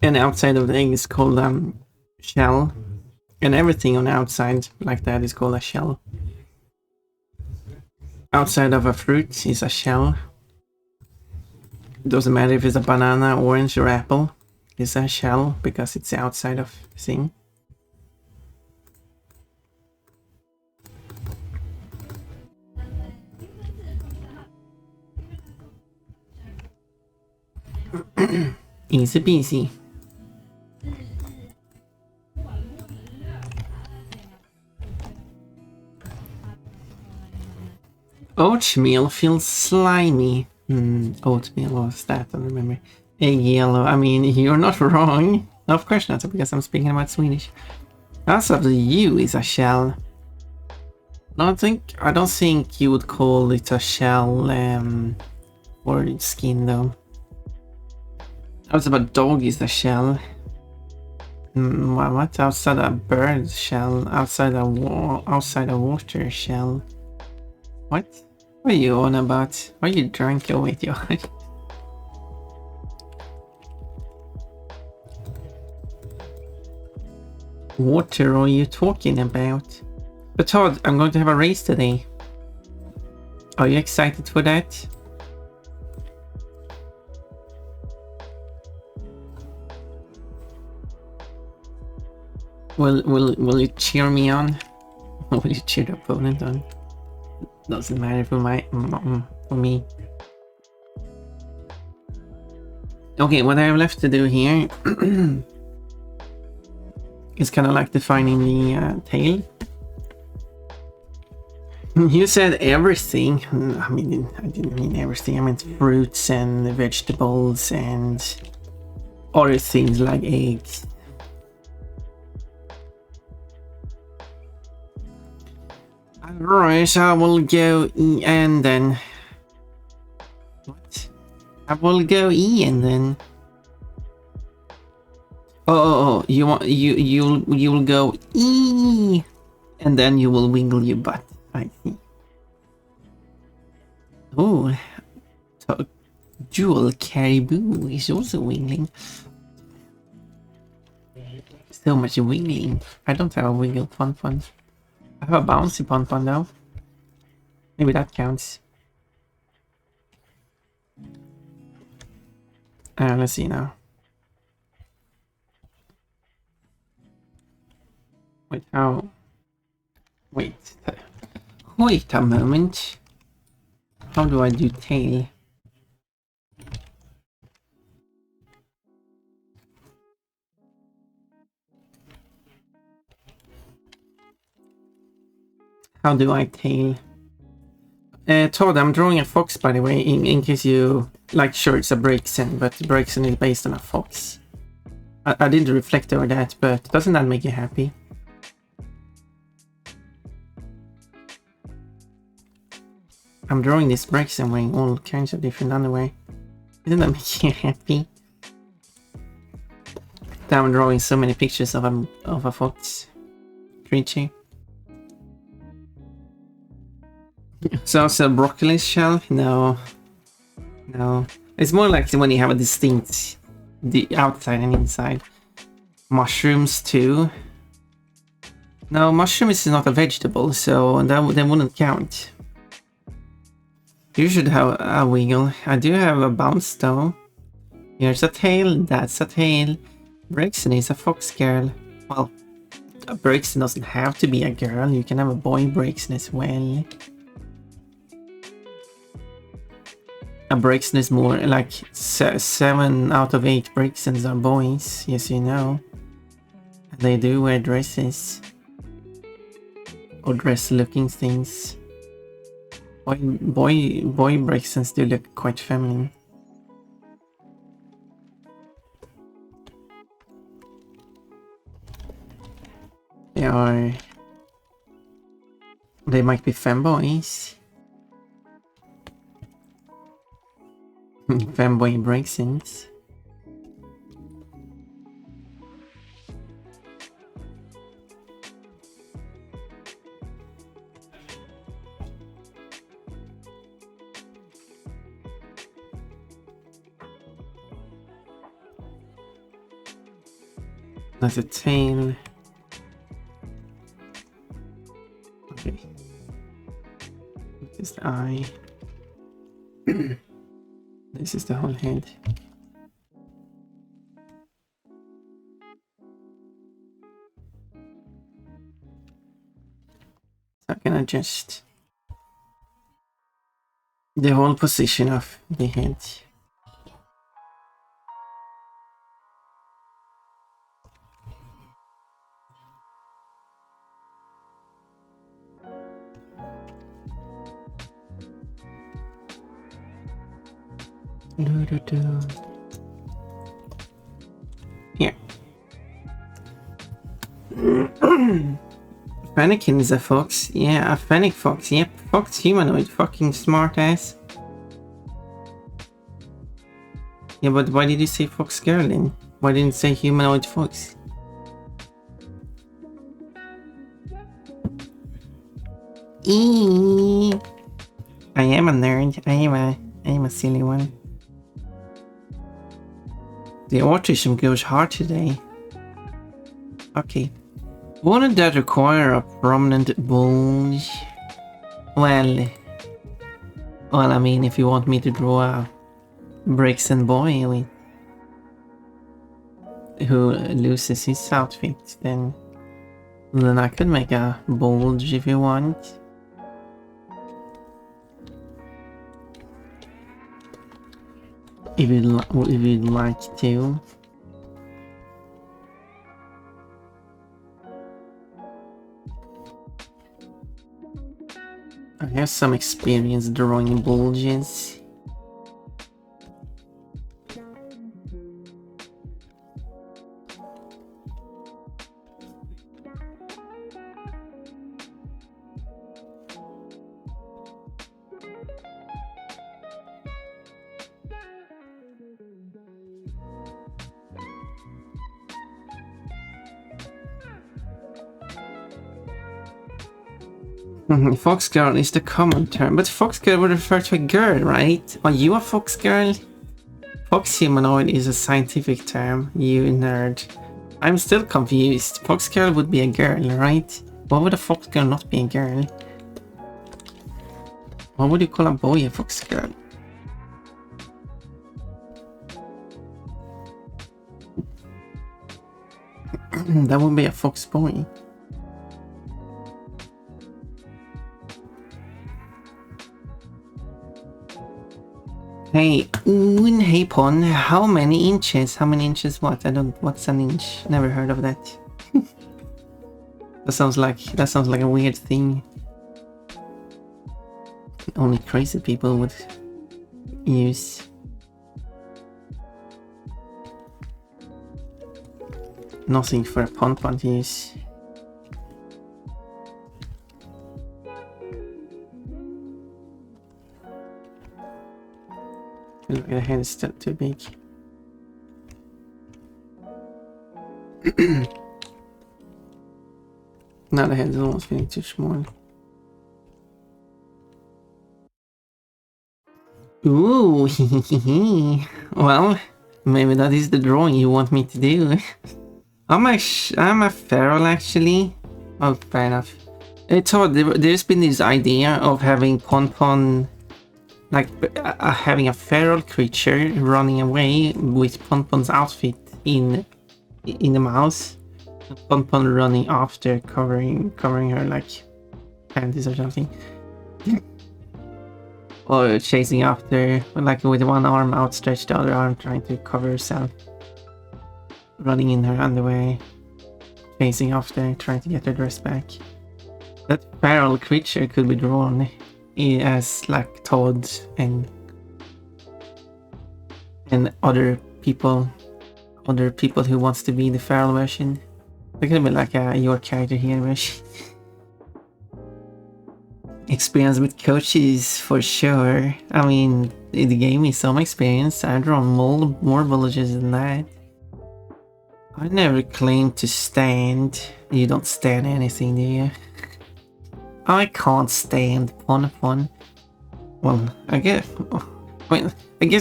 And outside of the egg is called shell. And everything on the outside like that is called a shell. Outside of a fruit is a shell. Doesn't matter if it's a banana, orange or apple. It's a shell because it's the outside of the thing. Easy peasy. Oatmeal feels slimy. Oatmeal, what was that? I don't remember. Egg yellow. I mean, you're not wrong. Of course not, because I'm speaking about Swedish. Also, the U is a shell. I don't think you would call it a shell for skin though. Also, about dog is a shell. What? Outside a bird shell? Outside a water shell? What? What are you on about? Why are you drunk with your What are you talking about? But Todd, I'm going to have a race today. Are you excited for that? Will you cheer me on? Or will you cheer the opponent on? Doesn't matter for me. Okay, what I have left to do here is kind of like defining the tail. You said everything. I mean, I didn't mean everything. I meant fruits and vegetables and other things like eggs. Alright, I will go E and then... What? I will go E and then... Oh, you will go E and then you will wiggle your butt. I see. Oh, so Jewel Caribou is also wiggling. So much wiggling. I don't have a wiggle fun. I have a bouncy pon though. Maybe that counts. Let's see now. Wait, how? Wait a moment. How do I do tail? How do I tail? Todd, I'm drawing a fox, by the way, in case you... Like, sure, it's a Braixen, but Braixen is based on a fox. I did reflect over that, but doesn't that make you happy? I'm drawing this Braixen wearing all kinds of different underwear. Doesn't that make you happy? I'm drawing so many pictures of a fox creature. So broccoli shell? No. It's more like when you have a distinct the outside and inside. Mushrooms too. No, mushrooms is not a vegetable, so that wouldn't count. You should have a wiggle. I do have a bounce though. Here's a tail, that's a tail. Braixen is a fox girl. Well, a Braixen doesn't have to be a girl, you can have a boy Braixen as well. A Braixen is more like 7 out of 8 Braixens are boys, yes you know. They do wear dresses. or dress-looking things. Boy bracelets do look quite feminine. They might be femboys. Femboy bracelets. That's a tail. Okay. This is the eye. This is the whole head. So I can adjust the whole position of the head. Here. Fennekin is a fox. Yeah, a fennec fox. Yep, fox humanoid. Fucking smart ass. Yeah, but why did you say fox girl then? Why didn't you say humanoid fox? Eee. I am a nerd. I am a silly one. The autism goes hard today. Okay. Wouldn't that require a prominent bulge? Well, I mean, if you want me to draw a bricks and boy with who loses his outfit, then I could make a bulge if you want. If you'd like to. I have some experience drawing bulges. Fox girl is the common term, but fox girl would refer to a girl, right? Are you a fox girl? Fox humanoid is a scientific term, you nerd. I'm still confused. Fox girl would be a girl, right? Why would a fox girl not be a girl? Why would you call a boy a fox girl? That would be a fox boy. Hey, hey Pon, how many inches? How many inches what? What's an inch? Never heard of that. That sounds like a weird thing. Only crazy people would use. Nothing for a pon to use. Look, the head is still too big. Now the head is almost feeling too small. Ooh, well, maybe that is the drawing you want me to do. I'm a feral actually. Oh, fair enough. It's odd. There's been this idea of having Pon, like having a feral creature running away with Pon's outfit in the mouse. Pon running after, covering her like panties or something. Or chasing after, like with one arm outstretched, the other arm trying to cover herself. Running in her underwear, chasing after, trying to get her dress back. That feral creature could be drawn as like Todd and other people who wants to be the feral version. There could be like your character here version. Experience with coaches for sure. I mean, it gave me some experience. I've drawn more villagers than that. I never claimed to stand. You don't stand anything, do you? I can't stand pun. Well, I guess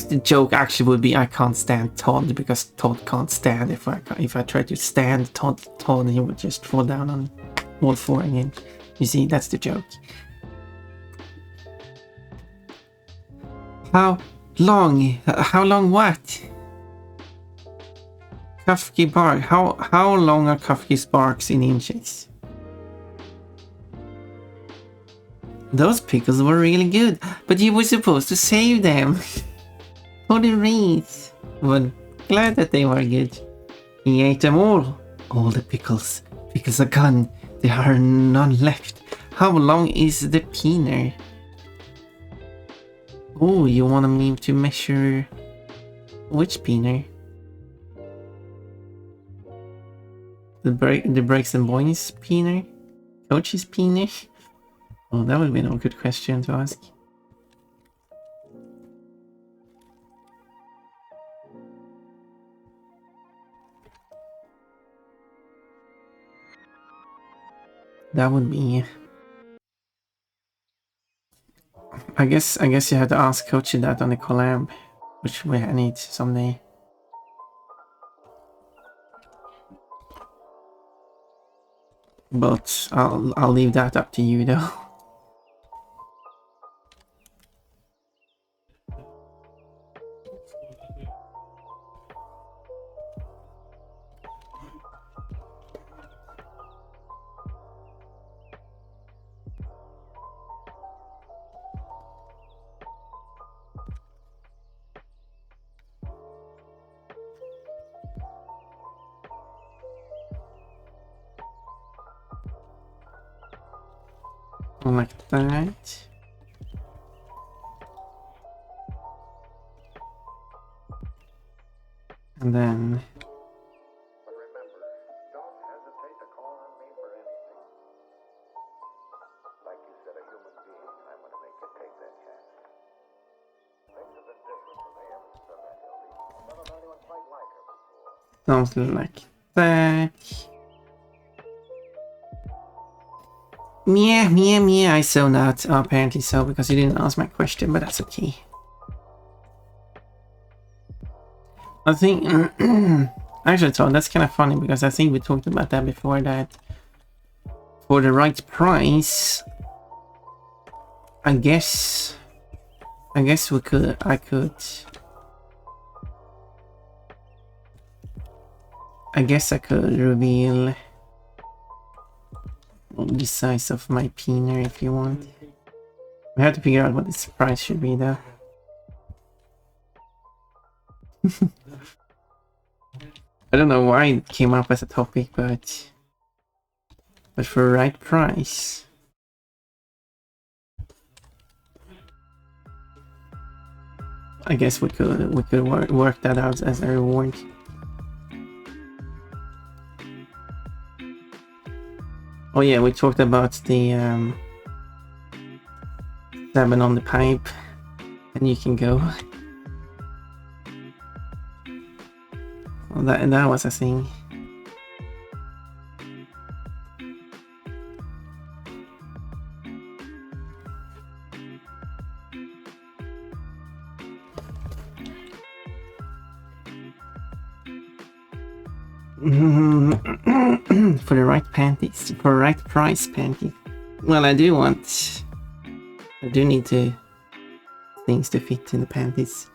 the joke actually would be I can't stand Todd because Todd can't stand. If I try to stand Todd, he would just fall down on all four again. You see, that's the joke. How long? How long what? Kafki bark. How long are Kafki's barks in inches? Those pickles were really good, but you were supposed to save them for the wreath. Well, glad that they were good. He ate them all the pickles. Pickles are gone. There are none left. How long is the peener? Oh, you want me to measure which peener? The breaks and boings peener? Coach's peener? Oh, that would be a good question to ask. That would be. I guess you have to ask Coachy that on the collab, which I need someday. But I'll leave that up to you though. Like that. And then But remember, don't hesitate to call on me for anything. Like you said, a human being, I'm going to make you take that chance. Things have been different from the ever stood that Hildy. Never met anyone quite like her before. something like that. Yeah, I saw that. Apparently so, because you didn't ask my question, but that's okay. I think actually, so that's kind of funny because I think we talked about that before. That for the right price, I guess we could. I guess I could reveal the size of my peener if you want. We have to figure out what this price should be though. I don't know why it came up as a topic, but for the right price. I guess we could work that out as a reward. Oh yeah, we talked about the 7 on the pipe, and you can go. Well, that was a thing. For the right panties, for right price panty. Well, I do need things to fit in the panties.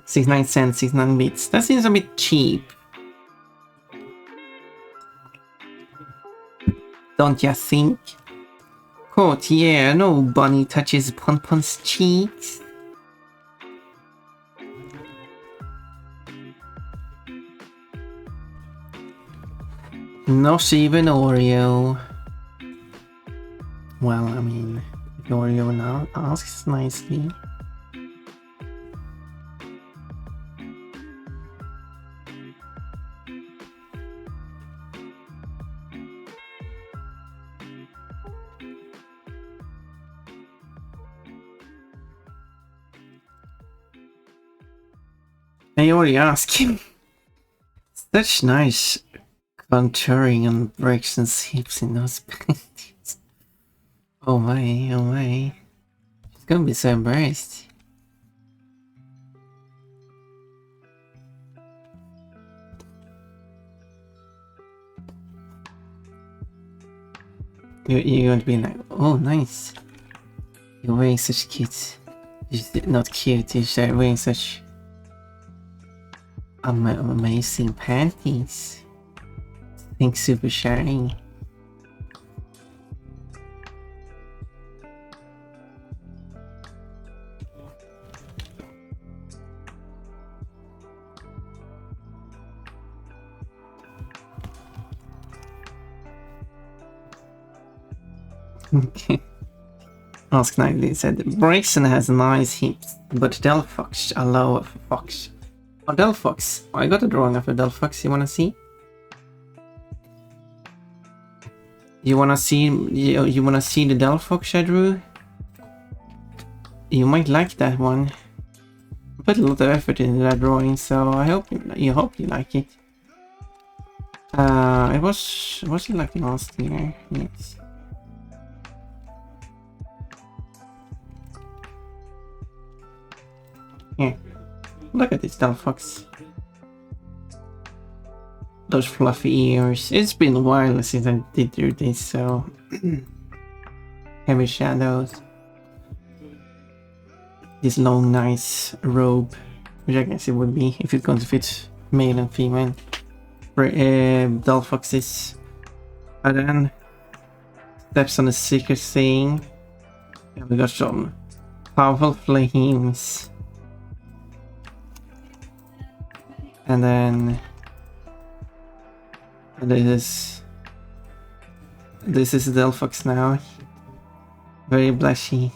69 cents, 69 bits. That seems a bit cheap. Don't you think? Quote, yeah, no bunny touches Pon-Pon's cheeks. Not even Oreo. Well, I mean, if Oreo now asks nicely. I already asked him. Such nice contouring and breaks and hips in those paintings. Oh my, oh my. She's gonna be so embarrassed. You're going to be like, oh nice. You're wearing such cute. Not cute, you're wearing such amazing panties. Thanks, super sharing. Okay. Ask Nightly said Braxton has nice hips, but Delphox allow fox. Oh, Delphox. I got a drawing of a Delphox. You wanna see? You wanna see? You wanna see the Delphox I drew? You might like that one. I put a lot of effort into that drawing, so I hope you like it. It was it like last year? Yes. Here, look at this Delphox. Those fluffy ears. It's been a while since I did do this, so heavy shadows. This long, nice robe, which I guess it would be if it's going to fit male and female. Delphoxes. And then steps on the secret thing. And we got some powerful flames. And then this is Delphox now, very blushy,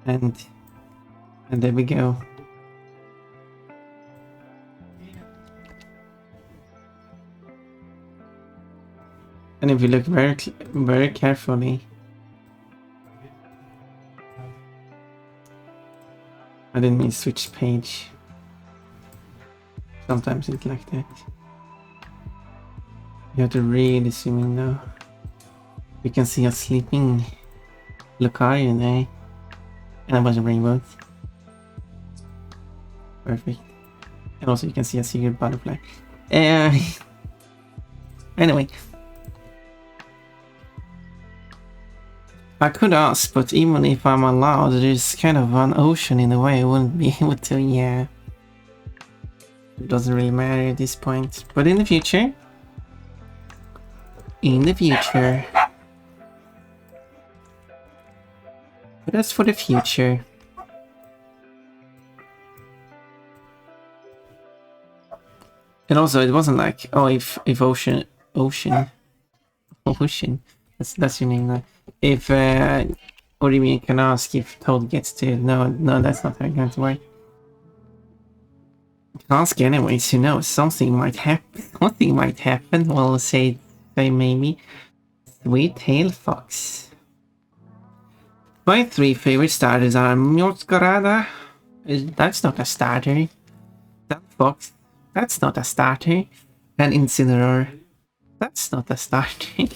and there we go. And if you look very carefully, I didn't mean switch page. Sometimes it's like that. You have to really zoom in though. We can see a sleeping Lucario there. And a bunch of rainbows. Perfect. And also you can see a secret butterfly. Anyway. I could ask, but even if I'm allowed, there's kind of an ocean in the way. I wouldn't be able to, yeah. It doesn't really matter at this point. But in the future. But that's for the future. And also it wasn't like, oh, if Ocean, that's your name now. If what do you mean, can ask if Toad gets to, no, that's not how it's going to work. Ask anyways, you know, something might happen. Well, say maybe. Sweet Tail Fox. My 3 favorite starters are Mjolskarada. That's not a starter. That Fox. That's not a starter. And Incineroar. That's not a starter.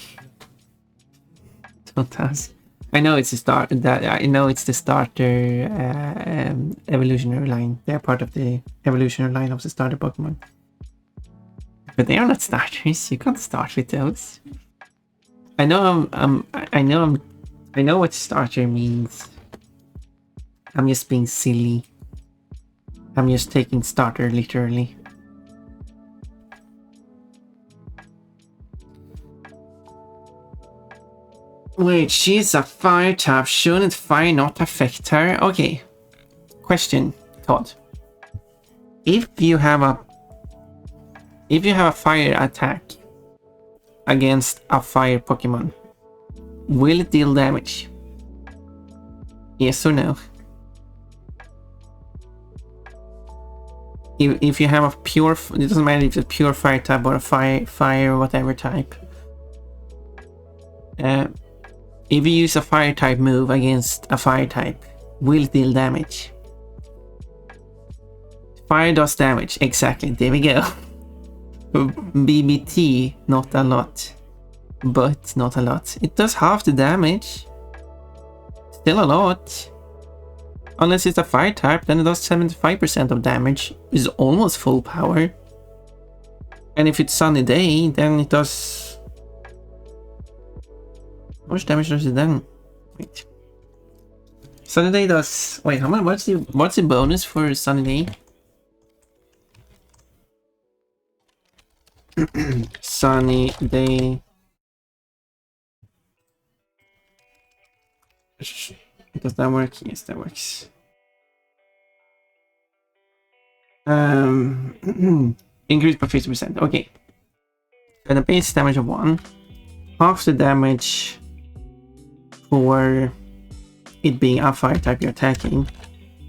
Don't ask. I know it's a start. I know it's the starter evolutionary line. They're part of the evolutionary line of the starter Pokemon. But they are not starters. You can't start with those. I know I know what starter means. I'm just being silly. I'm just taking starter literally. Wait, she's a fire type. Shouldn't fire not affect her? Okay. Question, Todd. If you have a fire attack against a fire Pokemon, will it deal damage? Yes or no? If you have a pure, it doesn't matter if it's pure fire type or a fire whatever type. If you use a fire type move against a fire type, will it deal damage? Fire does damage, exactly, there we go. BBT, not a lot. But not a lot. It does half the damage. Still a lot. Unless it's a fire type, then it does 75% of damage. Is almost full power. And if it's sunny day, then it does... How much damage does it then? Wait. Sunny day does... Wait, how much? What's the bonus for sunny day? Sunny day. Does that work? Yes, that works. Increased by 50%. Okay. And a base damage of 1. Half the damage for it being a fire type you're attacking.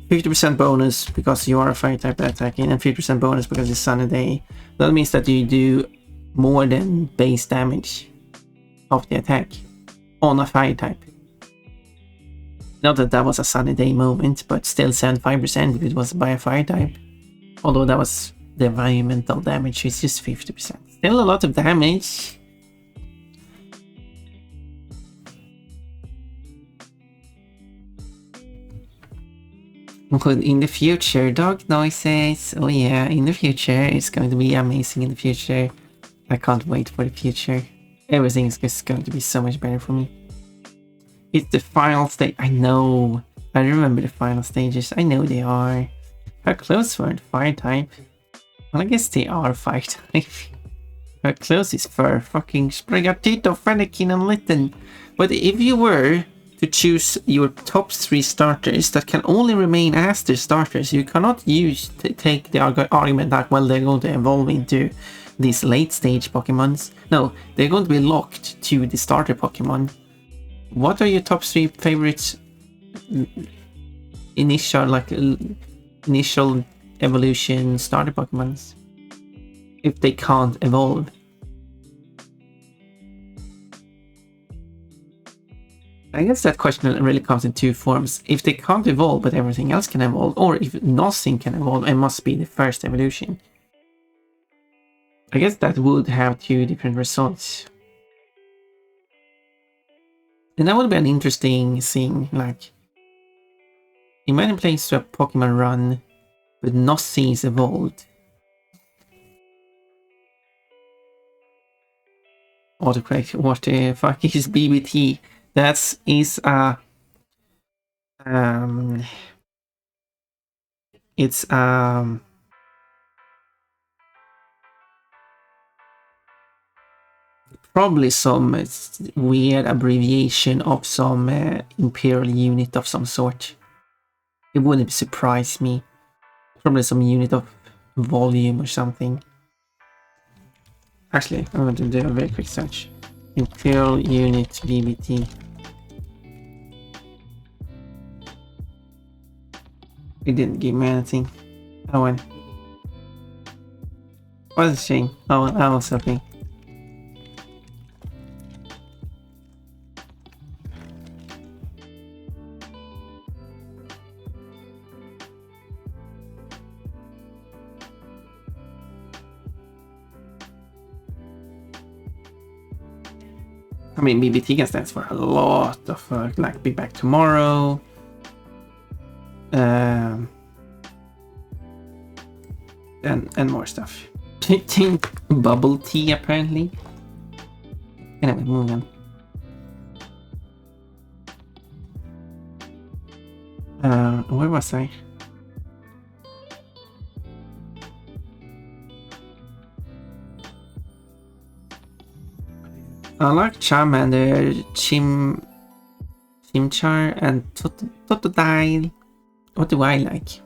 50% bonus because you are a fire type attacking, and 50% bonus because it's sunny day. That means that you do more than base damage of the attack on a fire type. Not that that was a sunny day moment, but still 75% if it was by a fire type. Although that was the environmental damage, it's just 50%. Still a lot of damage. But in the future, dog noises. Oh yeah, in the future, it's going to be amazing in the future. I can't wait for the future. Everything is just going to be so much better for me. It's the final stage. I know. I remember the final stages. I know they are. How close were the fire type? Well, I guess they are fire type. How close is for fucking Sprigatito, Fennekin, and Litten? But if you were to choose your top 3 starters that can only remain as the starters, you cannot take the argument that, well, they're going to evolve into these late stage Pokemons. No, they're going to be locked to the starter Pokemon. What are your top 3 favorites? Initial evolution starter Pokemons, if they can't evolve. I guess that question really comes in 2 forms. If they can't evolve but everything else can evolve, or if nothing can evolve, it must be the first evolution. I guess that would have 2 different results. And that would be an interesting thing, like, imagine playing to a Pokemon run, but nothing is evolved. Autocorrect, what the fuck is BBT? That is a... It's probably some weird abbreviation of some imperial unit of some sort. It wouldn't surprise me. Probably some unit of volume or something. Actually, I'm going to do a very quick search. Imperial unit BBT. It didn't give me anything. Oh well. What a shame. Oh well, I was hoping. I mean, BBT stands for a lot of, like, Be Back Tomorrow. And more stuff. Bubble tea, apparently. Anyway, moving on. Where was I? I like Charmander, Chimchar, and Totodile. What do I like?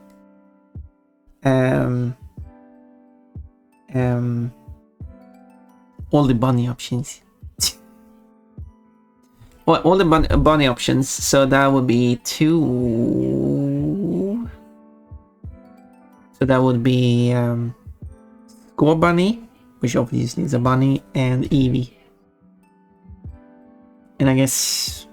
all the bunny options. Well, all the bunny options, so that would be 2. So that would be Score Bunny, which obviously is a bunny, and Eevee. And I guess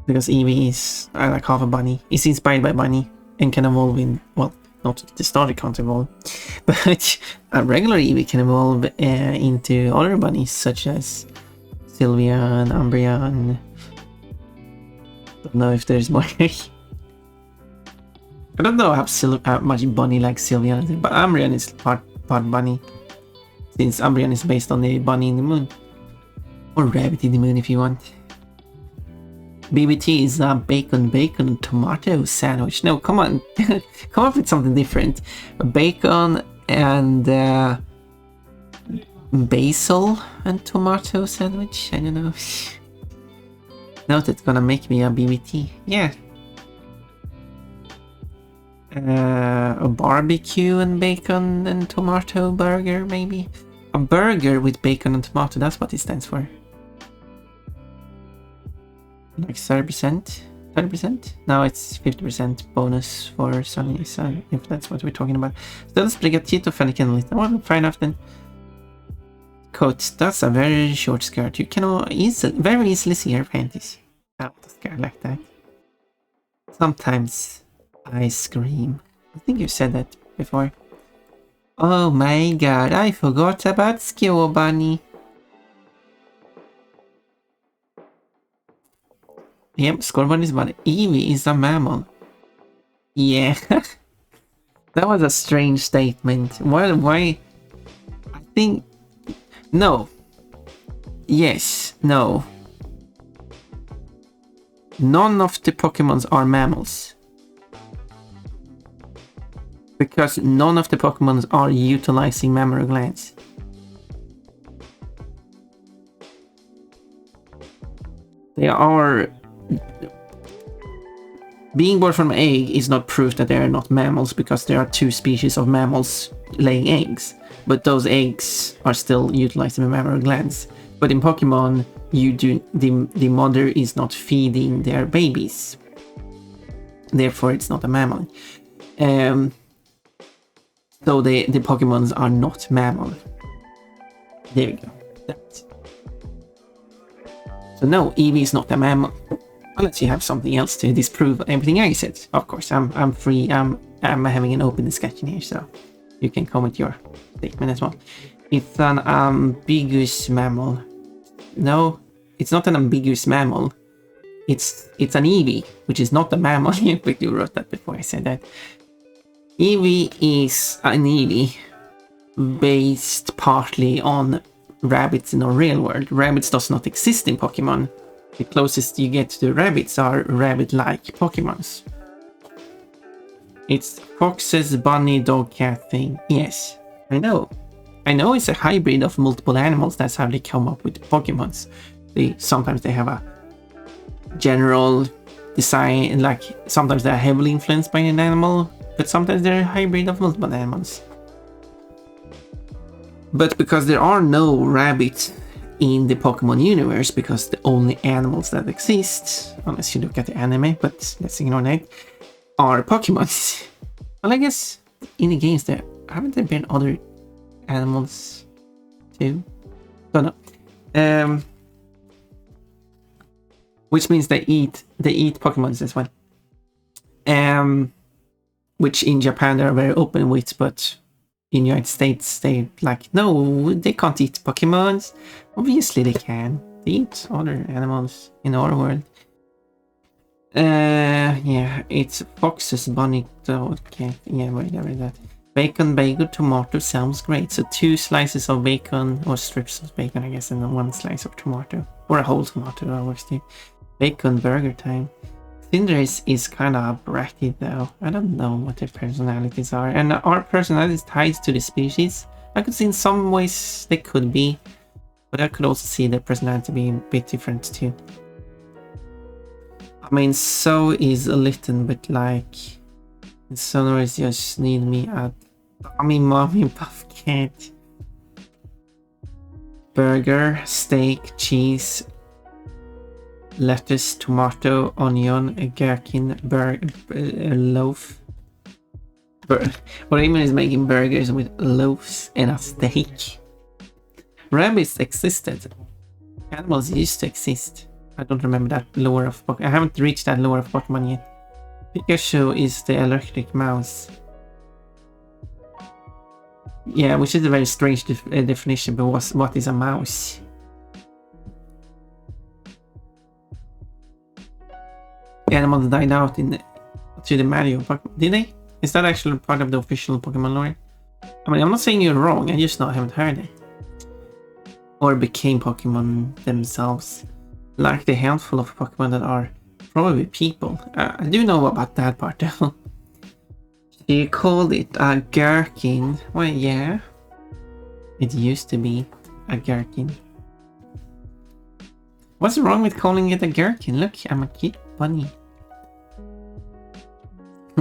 because Eevee is like half a bunny, it's inspired by bunny and can evolve in, well, not the starter can't evolve, but a regular Eevee can evolve into other bunnies such as Sylvia and Umbria and don't know if there's more. I don't know how much bunny like Sylvia, but Umbreon is part bunny, since Umbreon is based on the bunny in the moon, or rabbit in the moon if you want. BBT is a bacon tomato sandwich. No, come on, come up with something different. Bacon and basil and tomato sandwich. I don't know. No, that's gonna make me a BBT. Yeah. A barbecue and bacon and tomato burger, maybe? A burger with bacon and tomato, that's what it stands for. Like 30%? 30%? Now it's 50% bonus for Sunny, so if that's what we're talking about. Still Sprigatito, Fennekin, Little. Well, fair enough then. Coat, that's a very short skirt. You can very easily see her panties. I don't skirt like that. Sometimes I scream. I think you said that before. Oh my god, I forgot about Skewer Bunny. Yep, Scorbunny is bunny. Eevee is a mammal. Yeah. That was a strange statement. Why? I think... No. Yes. No. None of the Pokemons are mammals. Because none of the Pokemons are utilizing mammary glands. They are... Being born from an egg is not proof that they are not mammals, because there are 2 species of mammals laying eggs. But those eggs are still utilizing the mammary glands. But in Pokemon, the mother is not feeding their babies. Therefore, it's not a mammal. So the Pokemons are not mammal. There we go. That's... So no, Eevee is not a mammal. Unless you have something else to disprove everything I said. Of course, I'm free. I'm having an open discussion here, so you can comment your statement as well. It's an ambiguous mammal. No, it's not an ambiguous mammal. It's an Eevee, which is not a mammal. You quickly wrote that before I said that. Eevee is an Eevee based partly on rabbits in the real world. Rabbits does not exist in Pokemon. The closest you get to rabbits are rabbit-like Pokemons. It's foxes, bunny, dog, cat thing. Yes, I know. I know it's a hybrid of multiple animals. That's how they come up with Pokemons. Sometimes they have a general design, like sometimes they're heavily influenced by an animal, but sometimes they're a hybrid of multiple animals. But because there are no rabbits in the Pokemon universe, because the only animals that exist, unless you look at the anime, but let's ignore that, are Pokemons. Well, I guess in the games haven't there been other animals too? Don't know. Which means they eat Pokemons as well. Which in Japan they're very open with, but in the United States they like, no, they can't eat Pokemons. Obviously they can. They eat other animals in our world. Yeah, it's foxes, bunny, dog, cat. Yeah, whatever that. Bacon, bagel, tomato sounds great. So 2 slices of bacon, or strips of bacon, I guess, and then 1 slice of tomato. Or a whole tomato, that works too. Bacon burger time. Cinderace is kind of bratty though. I don't know what their personalities are. And are personalities tied to the species? I could see in some ways they could be. But I could also see their personality being a bit different too. I mean, so is a little bit like... Sunrise just need me at... I mean, mommy puff cat. burger, steak, cheese, lettuce, tomato, onion, a gherkin, a loaf. What I mean is making burgers with loaves and a steak. Rabbits existed. Animals used to exist. I don't remember that lore of Pokemon. I haven't reached that lore of Pokemon yet. Pikachu is the electric mouse. Yeah, which is a very strange definition, but what is a mouse? The animals died out in to the Mario Pokemon. Did they? Is that actually part of the official Pokemon lore? I mean, I'm not saying you're wrong, I just haven't heard it. Or became Pokemon themselves. Like the handful of Pokemon that are probably people. I do know about that part though. She called it a gherkin. Well, yeah. It used to be a gherkin. What's wrong with calling it a gherkin? Look, I'm a cute bunny.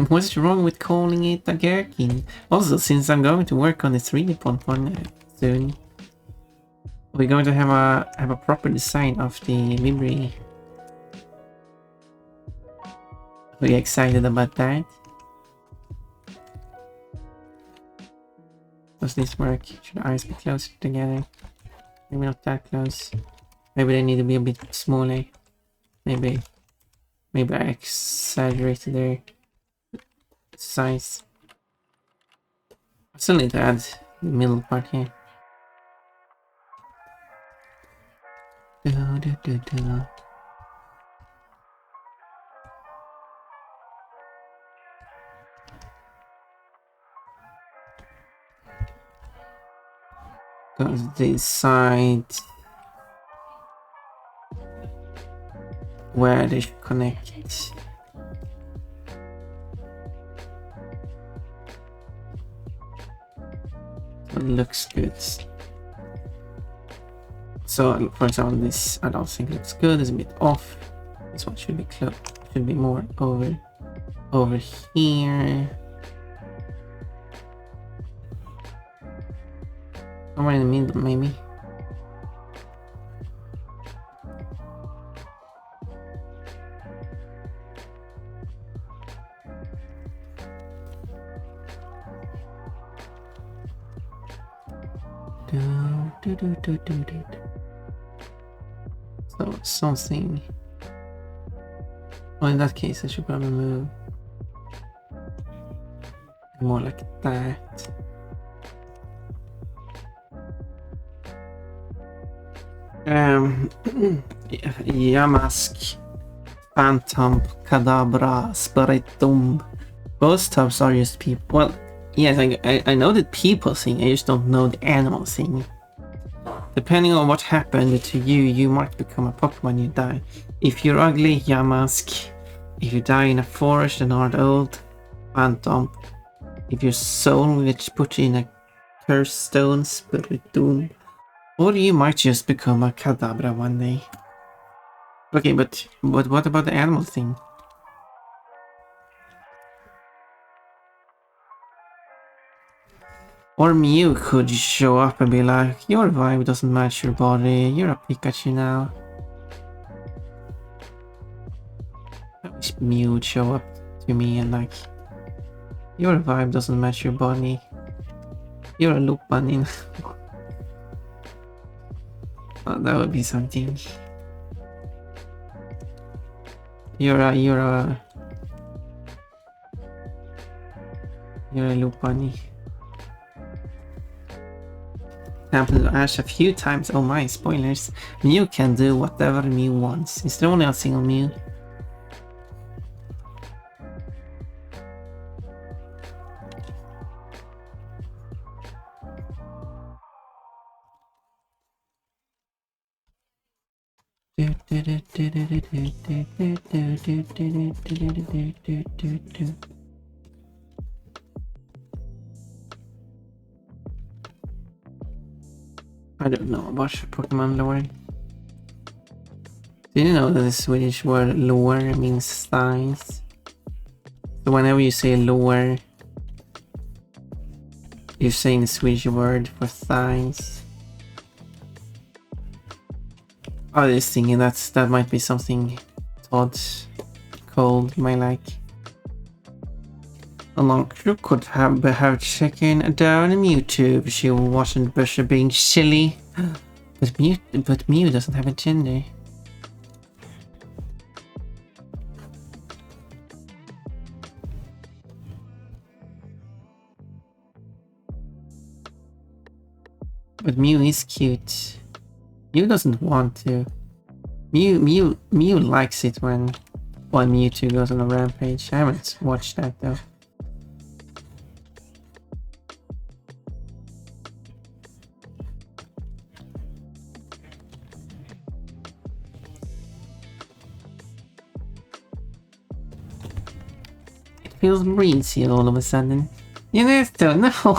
What's wrong with calling it a gherkin? Also, since I'm going to work on the 3D Pokemon soon, we're going to have a proper design of the library. Really excited about that. Does this work? Should the eyes be closer together? Maybe not that close. Maybe they need to be a bit smaller. Maybe I exaggerated their size. I still need to add the middle part here. Go to this side where they should connect. It looks good. So, for example, this I don't think looks good. It's a bit off. This one should be close. Should be more over here. Somewhere in the middle, maybe. So something. Well, in that case, I should probably move more like that. Yamask, Phantom, Kadabra, Spiritomb. Both types are just people. Well, yes, I know the people thing, I just don't know the animal thing. Depending on what happened to you, you might become a Pokemon when you die. If you're ugly, Yamask. If you die in a forest and aren't old, Phantom. If your soul gets put in a cursed stone, Spiritomb. Or you might just become a Kadabra one day. Okay, but what about the animal thing? Or Mew could show up and be like, your vibe doesn't match your body, you're a Pikachu now. I wish Mew would show up to me and like, your vibe doesn't match your body, you're a Lopunny. Oh, that would be something. You're a Lopunny. Happened to Ash a few times. Oh my, spoilers. Mew can do whatever Mew wants. Is there only a single Mew? I don't know about Pokemon lore. Did you know that the Swedish word lore means thighs? So whenever you say lore, you're saying the Swedish word for thighs. I was thinking that might be something Todd called my like. Along you could have checking down Mewtwo. She wasn't bushy being silly. But Mew doesn't have a gender. But Mew is cute. Mew doesn't want to. Mew likes it when Mewtwo goes on a rampage. I haven't watched that though. It feels breezy all of a sudden. You just don't know.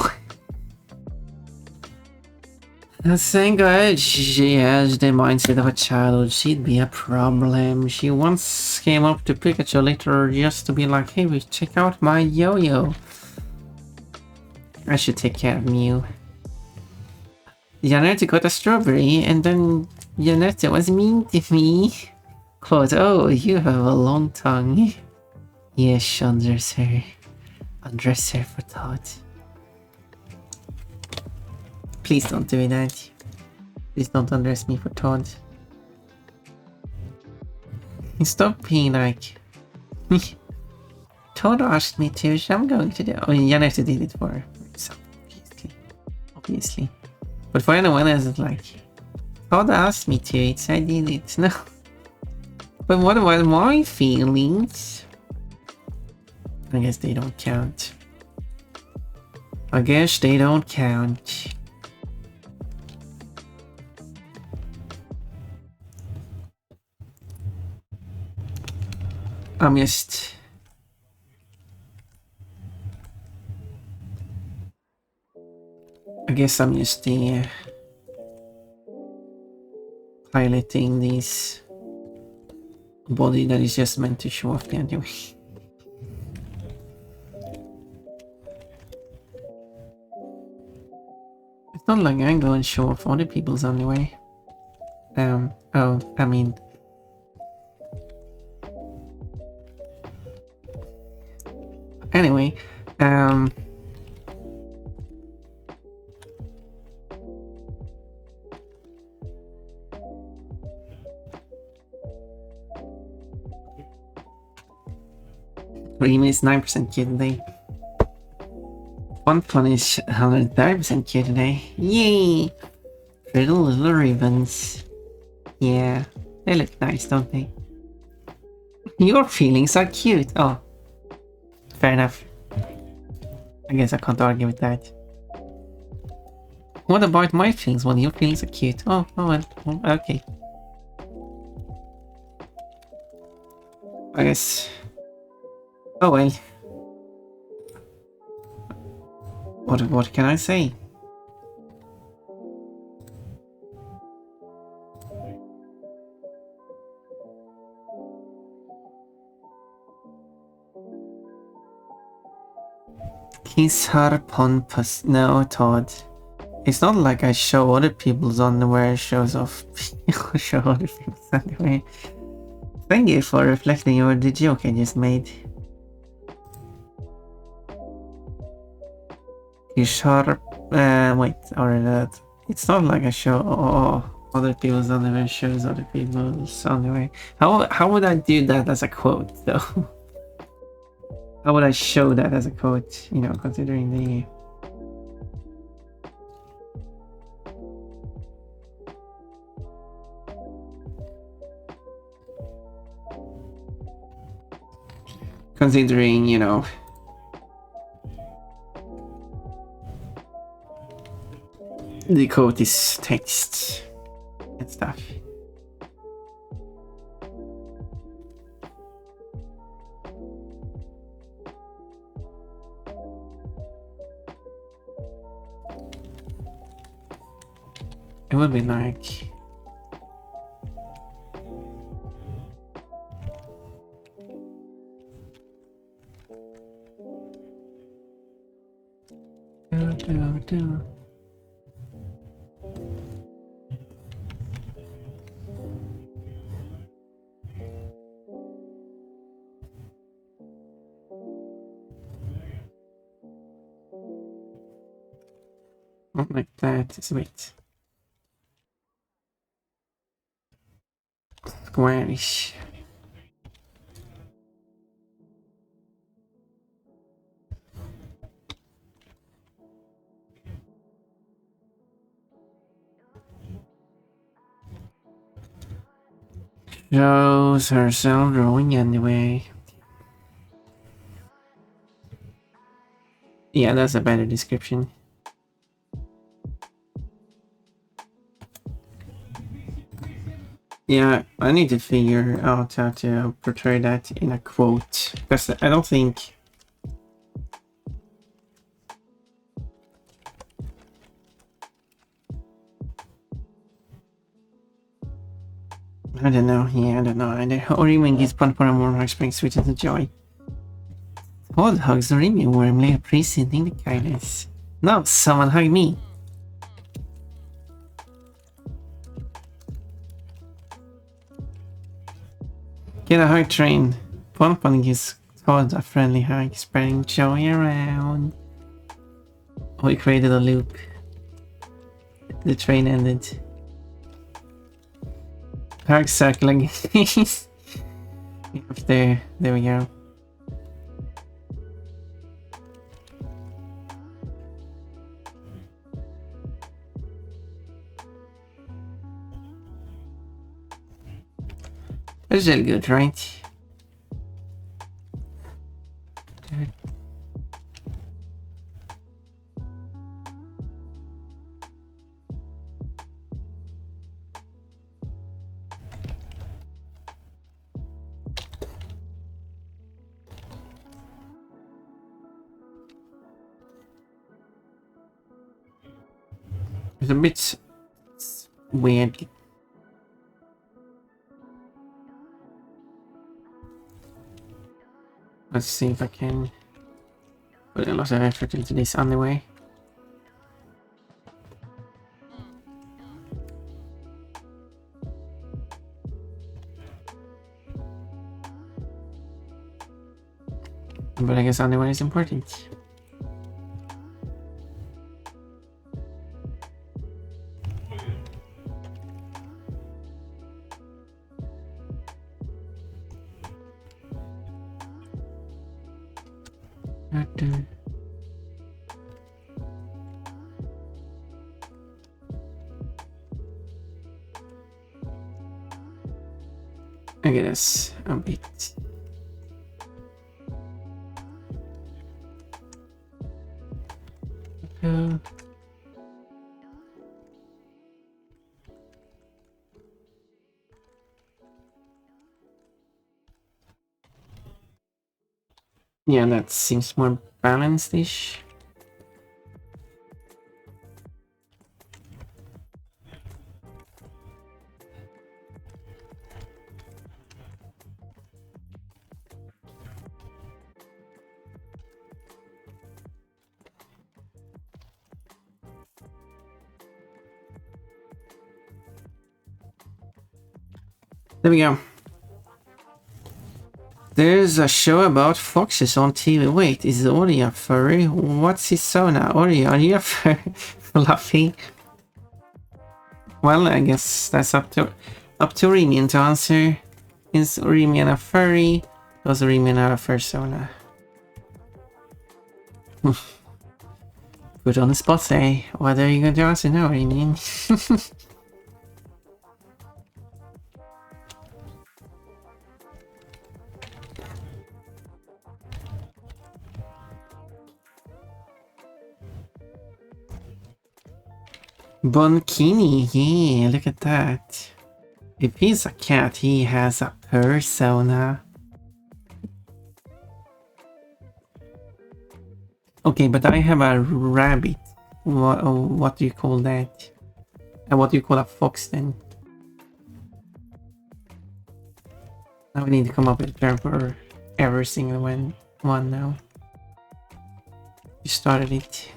Thank God she has the mindset of a child. She'd be a problem. She once came up to Pikachu later just to be like, hey, we check out my yo-yo. I should take care of Mew. Janetta got a strawberry and then Janetta was mean to me. Quote, oh, you have a long tongue. Yes, undress her. Undress her for thought. Please don't do that. Please don't undress me for Todd. Stop being like... Todd asked me to, so I'm going to do... I mean, Janetta did it for herself, obviously. But for anyone else, it's like... Todd asked me to, it's I did it. No. But what about my feelings? I guess they don't count. I guess they don't count. I'm just... I guess I'm just piloting this body that is just meant to show off the anyway. It's not like I'm going to show off other people's anyway. Oh, I mean... Anyway, Rima is 9% cute today. One Fun is 130% cute today. Yay! Pretty little ribbons. Yeah, they look nice, don't they? Your feelings are cute. Oh. Fair enough. I guess I can't argue with that. What about my feelings? Well, your feelings are cute. Oh well, okay. I guess... Oh well. What can I say? He's her pompous. No, Todd. It's not like I show other people's underwear shows off. Show other people's underwear. Thank you for reflecting over the joke I just made. You sharp. Wait, or that. It's not like I show other people's underwear shows other people's underwear. How would I do that as a quote though? How would I show that as a quote? You know, considering the. Considering, you know, the quote is text and stuff. It would be like... Not like that. Sweet. Squarish. Shows herself drawing anyway. Yeah, that's a better description. Yeah, I need to figure out how to portray that in a quote. Because I don't think... I don't know. Yeah, I don't know either. Orimi gives Panpora more heart springs sweet into joy. Todd hugs Orimi warmly, appreciating the kindness. No, someone hug me. Get a hug train. Ponpon gives Todd a friendly hug, spreading joy around. We created a loop. The train ended. Hug circling. There we go. That's really good, right? It's a bit weird. Let's see if I can put a lot of effort into this anyway. But I guess anyway is important. Okay, that's a bit. Yeah, that seems more balanced-ish. There we go. There's a show about foxes on TV. Wait, is Ori a furry? What's his sona? Ori, are you a fluffy? Well, I guess that's up to Remian to answer. Is Remian a furry? Does Remian have a fursona? Put on the spot, say. What are you going to answer now, Remian? Bonkini, yeah, look at that. If he's a cat, he has a persona. Okay, but I have a rabbit. What do you call that? And what do you call a fox then? Now we need to come up with a term for every single one now. You started it.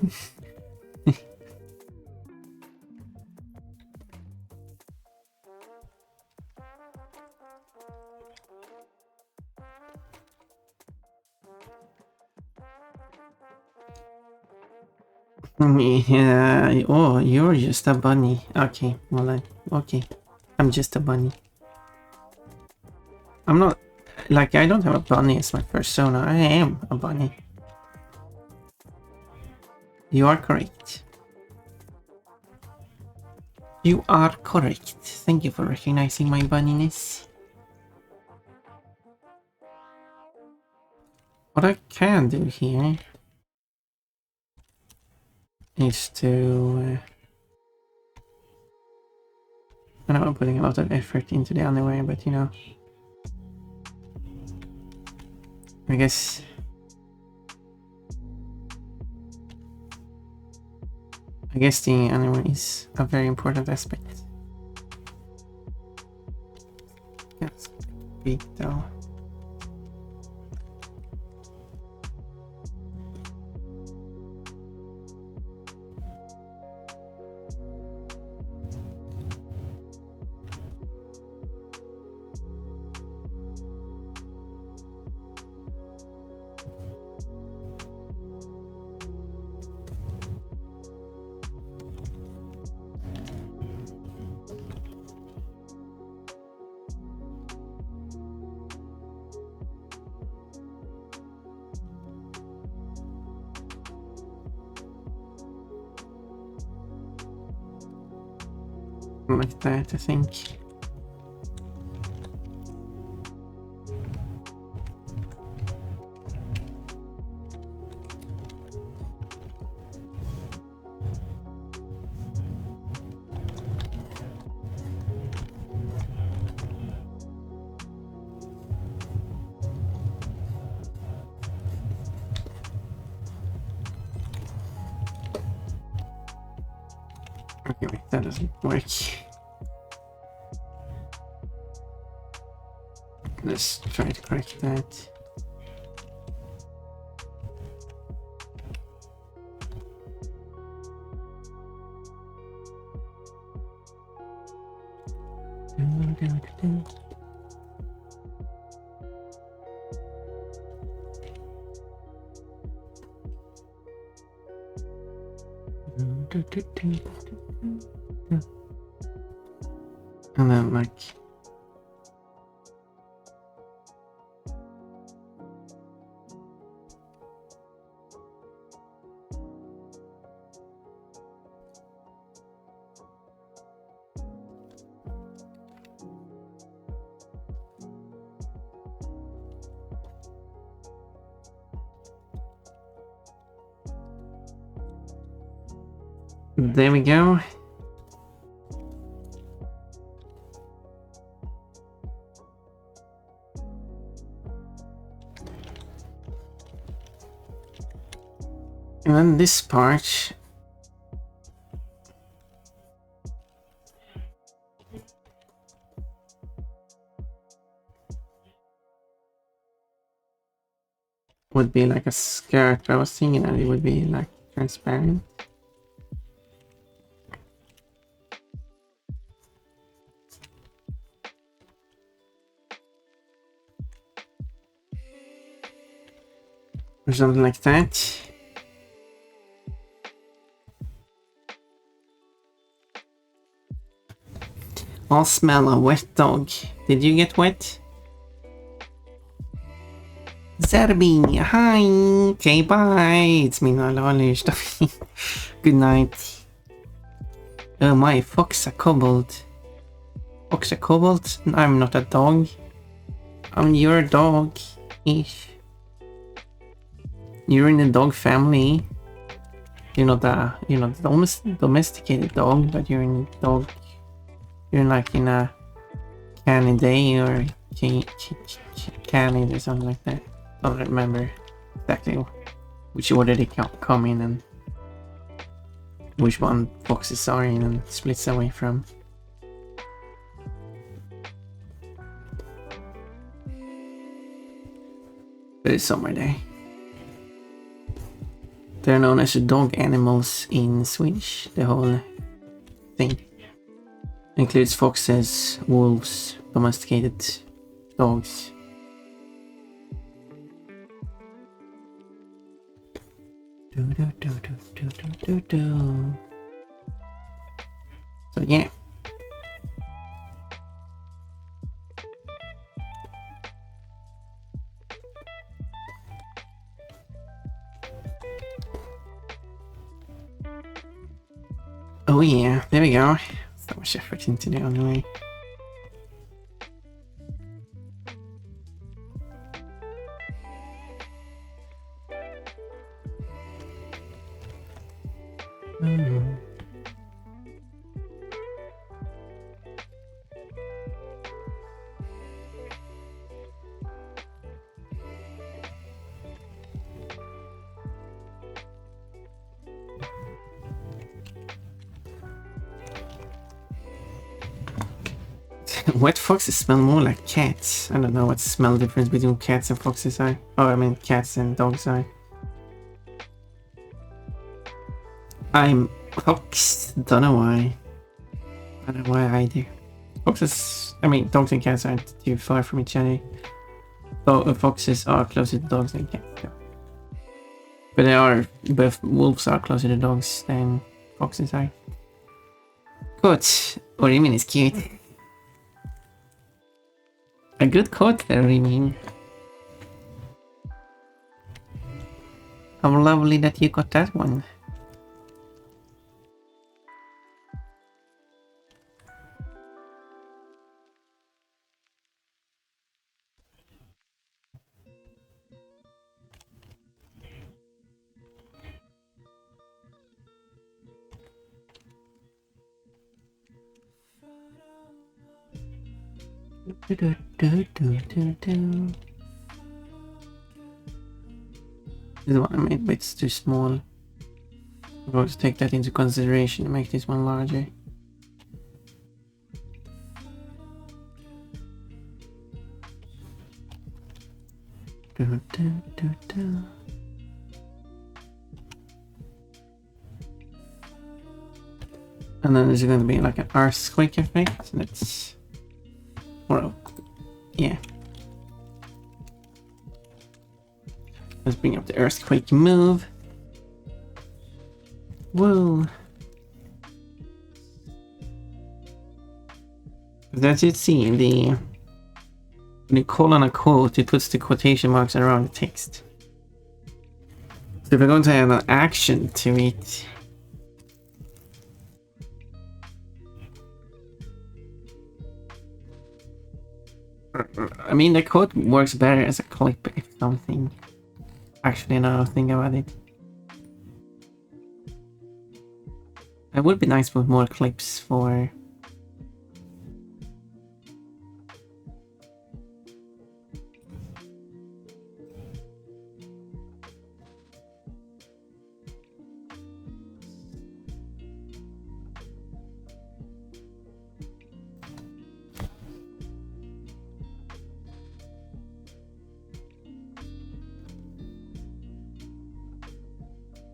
Yeah. Oh, you're just a bunny. Okay. Well, okay. I'm just a bunny. I'm not. Like, I don't have a bunny as my persona. I am a bunny. You are correct. You are correct. Thank you for recognizing my bunniness. What I can do here is to... I know I'm putting a lot of effort into the underwear, but you know... I guess... the underwear is a very important aspect. That's big though. Like that, I think. Okay, wait, that doesn't work. Let's try to correct that. And then like... There we go. And then this part would be like a skirt, but I was thinking that it would be like transparent. Or something like that. I'll smell a wet dog. Did you get wet? Zerbi, hi! Okay, bye! It's me, Nalali. Good night. Oh my, fox a kobold. Fox a kobold? I'm not a dog. I'm your dog. Ish. You're in the dog family. You're not a domesticated dog, but you're in dog. You're like in a Canidae or Canid or something like that. I don't remember exactly which order they come in and which one foxes are in and splits away from. But it's somewhere there. They're known as dog animals in Swedish. The whole thing includes foxes, wolves, domesticated dogs. Do, do, do, do, do, do, do, do. So yeah. Oh yeah, there we go. So much effort into the anyway. Wet foxes smell more like cats. I don't know what smell difference between cats and foxes are. Oh, I mean cats and dogs are. I'm fox. Don't know why. I don't know why either. Foxes, I mean dogs and cats aren't too far from each other. Though foxes are closer to dogs than cats. Yeah. But they are, both wolves are closer to dogs than foxes are. Good. What do you mean it's cute? A good coat there, I mean. How lovely that you got that one. This one I made, but it's too small. I'm going to take that into consideration and make this one larger. And then there's going to be like an earthquake effect. That's... Or, yeah. Let's bring up the earthquake move. Whoa. As you see, when you call on a quote, it puts the quotation marks around the text. So if we're going to have an action to it, I mean, the quote works better as a clip if something. Actually, now I think about it. It would be nice with more clips for...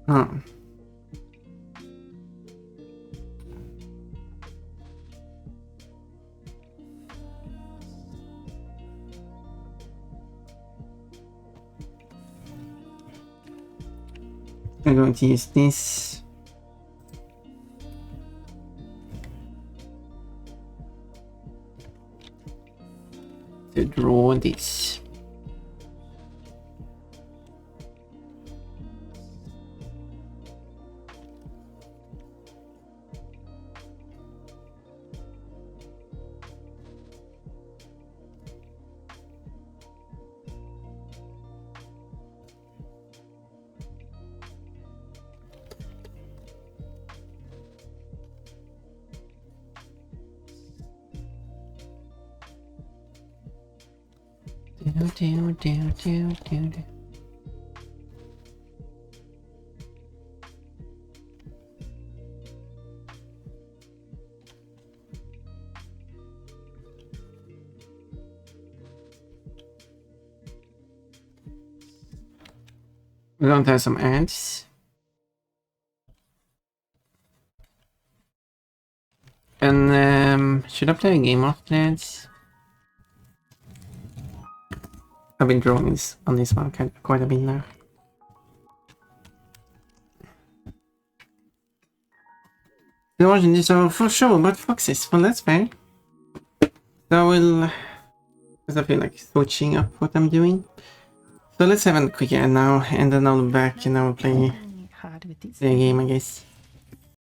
Huh. I'm going to use this. To draw this. We're going to have some ants. And should I play a game of ants? I've been drawing this on this one quite a bit now. The origin is for sure, but foxes. Well, that's fair. So I will... Because I feel like switching up what I'm doing. So let's have a quick ad now, and then I'll be back and I will play Hard with these. the game, I guess.